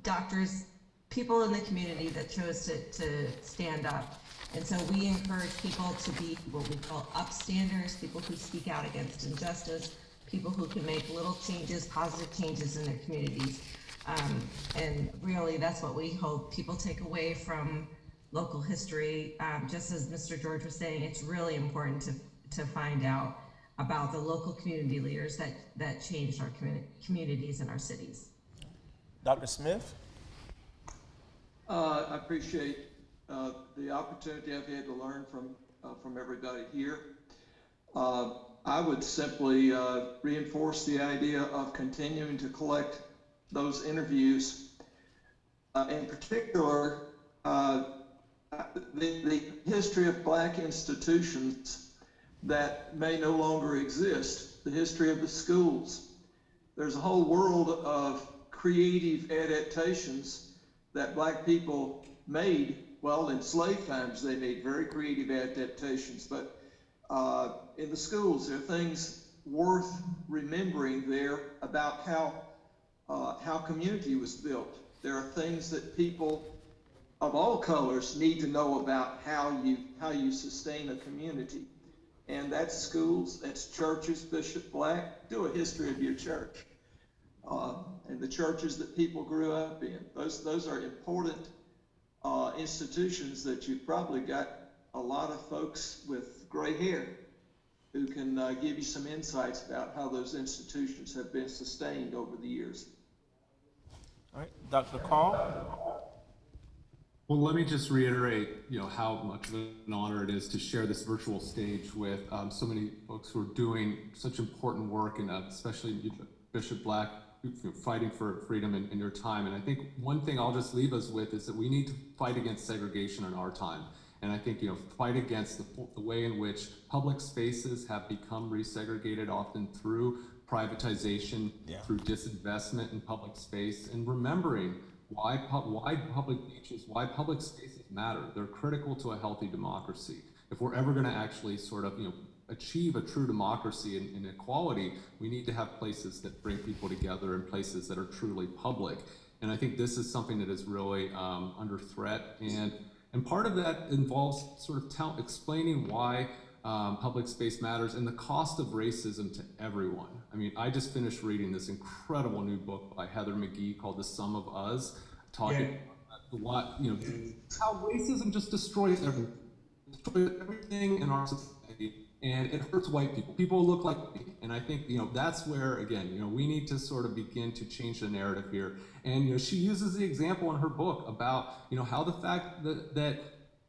doctors, people in the community that chose to stand up. And so we encourage people to be what we call upstanders, people who speak out against injustice, people who can make little changes, positive changes in their communities. And really, that's what we hope people take away from local history. Just as Mr. George was saying, it's really important to find out about the local community leaders that changed our communities and our cities. Dr. Smith? I appreciate the opportunity I've had to learn from everybody here. I would simply reinforce the idea of continuing to collect those interviews. In particular, the history of black institutions that may no longer exist, the history of the schools. There's a whole world of creative adaptations that black people made. Well, in slave times, they made very creative adaptations, but in the schools, there are things worth remembering there about how community was built. There are things that people of all colors need to know about how you sustain a community. And that's schools, that's churches. Bishop Black, do a history of your church. And the churches that people grew up in. Those are important institutions that you've probably got a lot of folks with gray hair who can give you some insights about how those institutions have been sustained over the years. All right, Dr. Kahrl? Well, let me just reiterate, how much of an honor it is to share this virtual stage with so many folks who are doing such important work, and especially Bishop Black, fighting for freedom in your time. And I think one thing I'll just leave us with is that we need to fight against segregation in our time. And I think, fight against the way in which public spaces have become resegregated, often through privatization, through disinvestment in public space, and remembering why public beaches, why public spaces matter. They're critical to a healthy democracy. If we're ever going to actually sort of, achieve a true democracy and equality, we need to have places that bring people together and places that are truly public. And I think this is something that is really under threat. And part of that involves sort of explaining why public space matters and the cost of racism to everyone. I mean, I just finished reading this incredible new book by Heather McGhee called The Sum of Us, talking about how racism just destroys everything in our society, and it hurts white people. People look like me, and I think that's where, again, we need to sort of begin to change the narrative here. And she uses the example in her book about how the fact that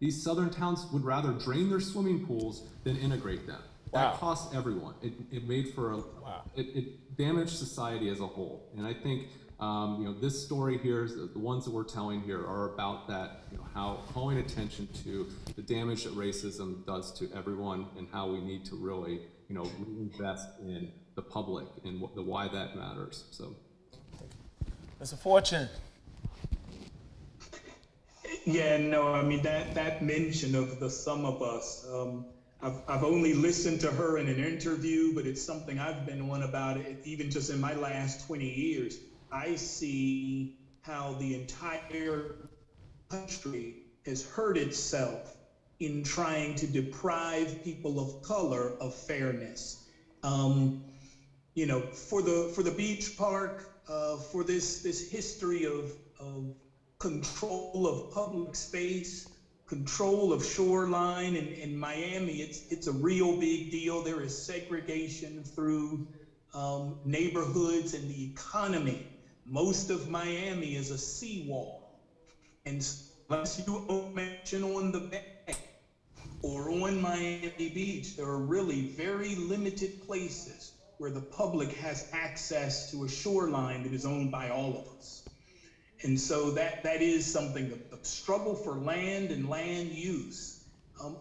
these southern towns would rather drain their swimming pools than integrate them. That costs everyone. It made for it damaged society as a whole. And I think this story here, the ones that we're telling here, are about that. How calling attention to the damage that racism does to everyone, and how we need to really invest in the public and why that matters. So, Mr. Forchion. Yeah, no, I mean, that mention of The Sum of Us, I've only listened to her in an interview, but it's something I've been on about it, even just in my last 20 years. I see how the entire country has hurt itself in trying to deprive people of color of fairness. For the beach park, for this history of control of public space, control of Shoreline in Miami, it's a real big deal. There is segregation through neighborhoods and the economy. Most of Miami is a seawall. And unless you mention on the bay or on Miami Beach, there are really very limited places where the public has access to a shoreline that is owned by all of us. And so that is something, the struggle for land and land use,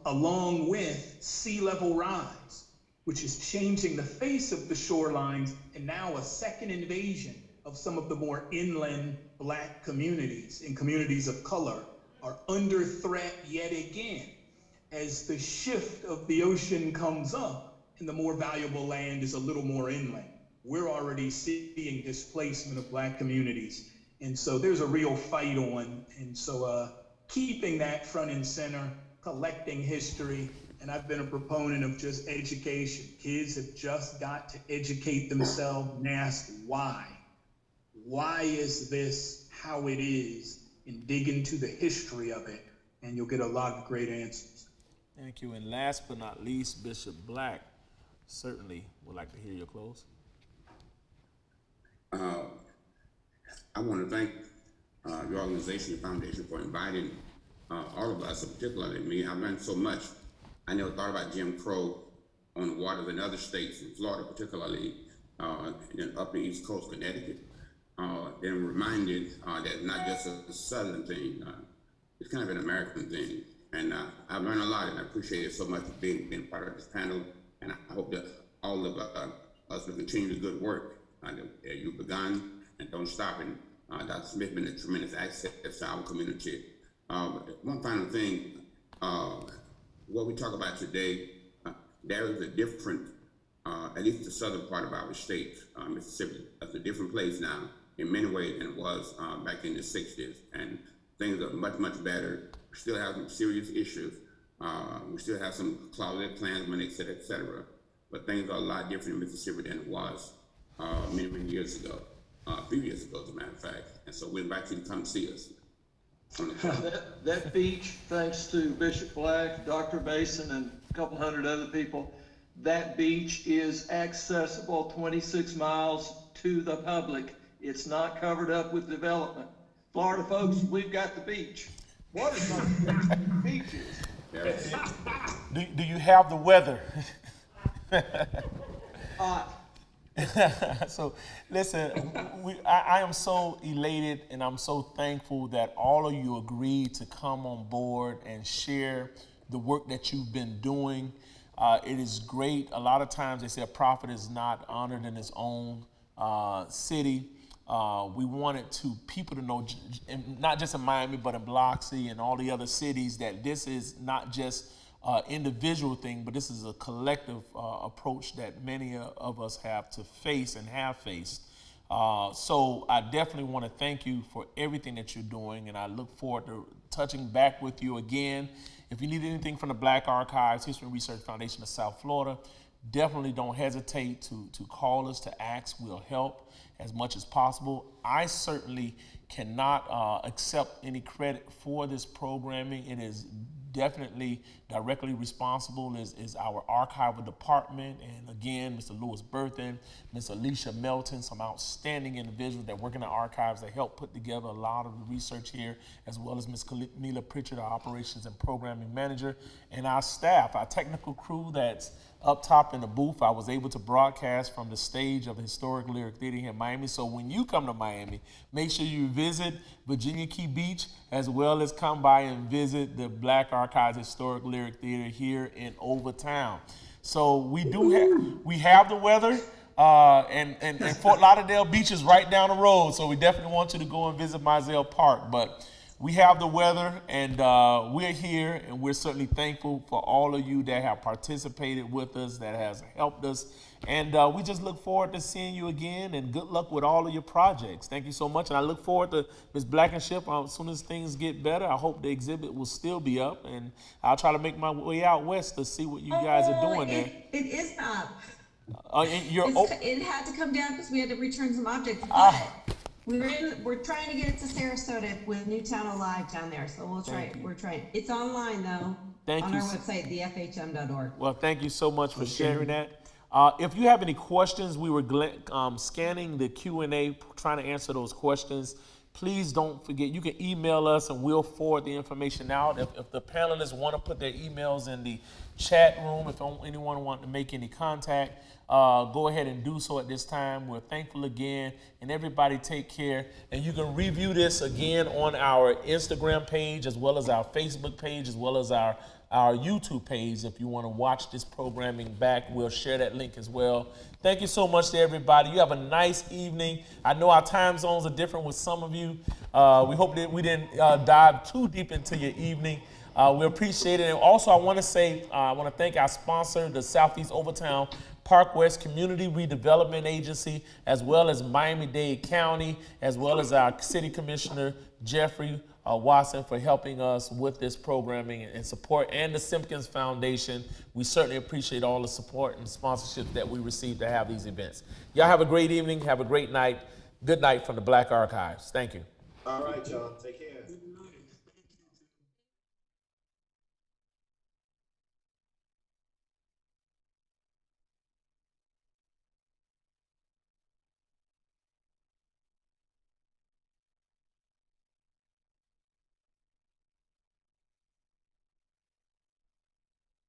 along with sea level rise, which is changing the face of the shorelines, and now a second invasion of some of the more inland Black communities and communities of color are under threat yet again as the shift of the ocean comes up and the more valuable land is a little more inland. We're already seeing displacement of Black communities. And so there's a real fight on. And so keeping that front and center, collecting history, and I've been a proponent of just education. Kids have just got to educate themselves and ask why. Why is this how it is? And dig into the history of it, and you'll get a lot of great answers. Thank you. And last but not least, Bishop Black certainly would like to hear your close. I want to thank your organization, your foundation, for inviting all of us, particularly me. I've learned so much. I never thought about Jim Crow on the waters in other states, in Florida particularly, and up the East Coast, Connecticut. Then reminded that not just a Southern thing, it's kind of an American thing. And I've learned a lot, and I appreciate it so much for being part of this panel. And I hope that all of us will continue the good work that you've begun and don't stop. And Dr. Smith been a tremendous access to our community. One final thing, what we talk about today, there is a different, at least the southern part of our state, Mississippi, that's a different place now in many ways than it was back in the 60s. And things are much, much better. We still have some serious issues. We still have some closeted Klansmen, et cetera. But things are a lot different in Mississippi than it was many, many years ago. A few years ago, as a matter of fact. And so we invite you to come see us. That beach, thanks to Bishop Black, Dr. Mason, and a couple hundred other people, that beach is accessible 26 miles to the public. It's not covered up with development. Florida folks, we've got the beach. Water's not the beach is. Do you have the weather? Hot. So, listen, I am so elated and I'm so thankful that all of you agreed to come on board and share the work that you've been doing. It is great. A lot of times they say a prophet is not honored in his own city. We wanted people to know, not just in Miami, but in Biloxi and all the other cities, that this is not just individual thing, but this is a collective approach that many of us have to face and have faced. So I definitely want to thank you for everything that you're doing, and I look forward to touching back with you again. If you need anything from the Black Archives, History and Research Foundation of South Florida, definitely don't hesitate to call us, to ask. We'll help as much as possible. I certainly cannot accept any credit for this programming. It is definitely directly responsible is our archival department, and again, Mr. Lewis Berthen, Ms. Alicia Melton, some outstanding individuals that work in the archives that help put together a lot of the research here, as well as Ms. Camila Pritchard, our operations and programming manager, and our staff, our technical crew that's up top in the booth. I was able to broadcast from the stage of the Historic Lyric Theater here in Miami. So when you come to Miami, make sure you visit Virginia Key Beach, as well as come by and visit the Black Archives Historic Lyric Theater here in Overtown. So we have the weather, and Fort Lauderdale Beach is right down the road. So we definitely want you to go and visit Mizell Park. But we have the weather, and we're here, and we're certainly thankful for all of you that have participated with us, that has helped us. And we just look forward to seeing you again, and good luck with all of your projects. Thank you so much. And I look forward to Ms. Blankenship. As soon as things get better, I hope the exhibit will still be up, and I'll try to make my way out west to see what you guys are doing there. It is up. It had to come down because we had to return some objects. We're trying to get it to Sarasota with Newtown Alive down there, so we'll try. We're trying. It's online though. On our website, thefhm.org. Well, thank you so much for sharing that. If you have any questions, we were scanning the Q&A, trying to answer those questions. Please don't forget, you can email us and we'll forward the information out. If the panelists want to put their emails in the chat room, if anyone wants to make any contact, go ahead and do so at this time. We're thankful again, and everybody take care. And you can review this again on our Instagram page, as well as our Facebook page, as well as our YouTube page. If you want to watch this programming back, we'll share that link as well. Thank you so much to everybody. You have a nice evening. I know our time zones are different with some of you. We hope that we didn't dive too deep into your evening. We appreciate it. And also, I want to thank our sponsor, the Southeast Overtown Park West Community Redevelopment Agency, as well as Miami-Dade County, as well as our City Commissioner, Jeffrey Watson, for helping us with this programming and support, and the Simpkins Foundation. We certainly appreciate all the support and sponsorship that we receive to have these events. Y'all have a great evening. Have a great night. Good night from the Black Archives. Thank you. All right, y'all. Take care.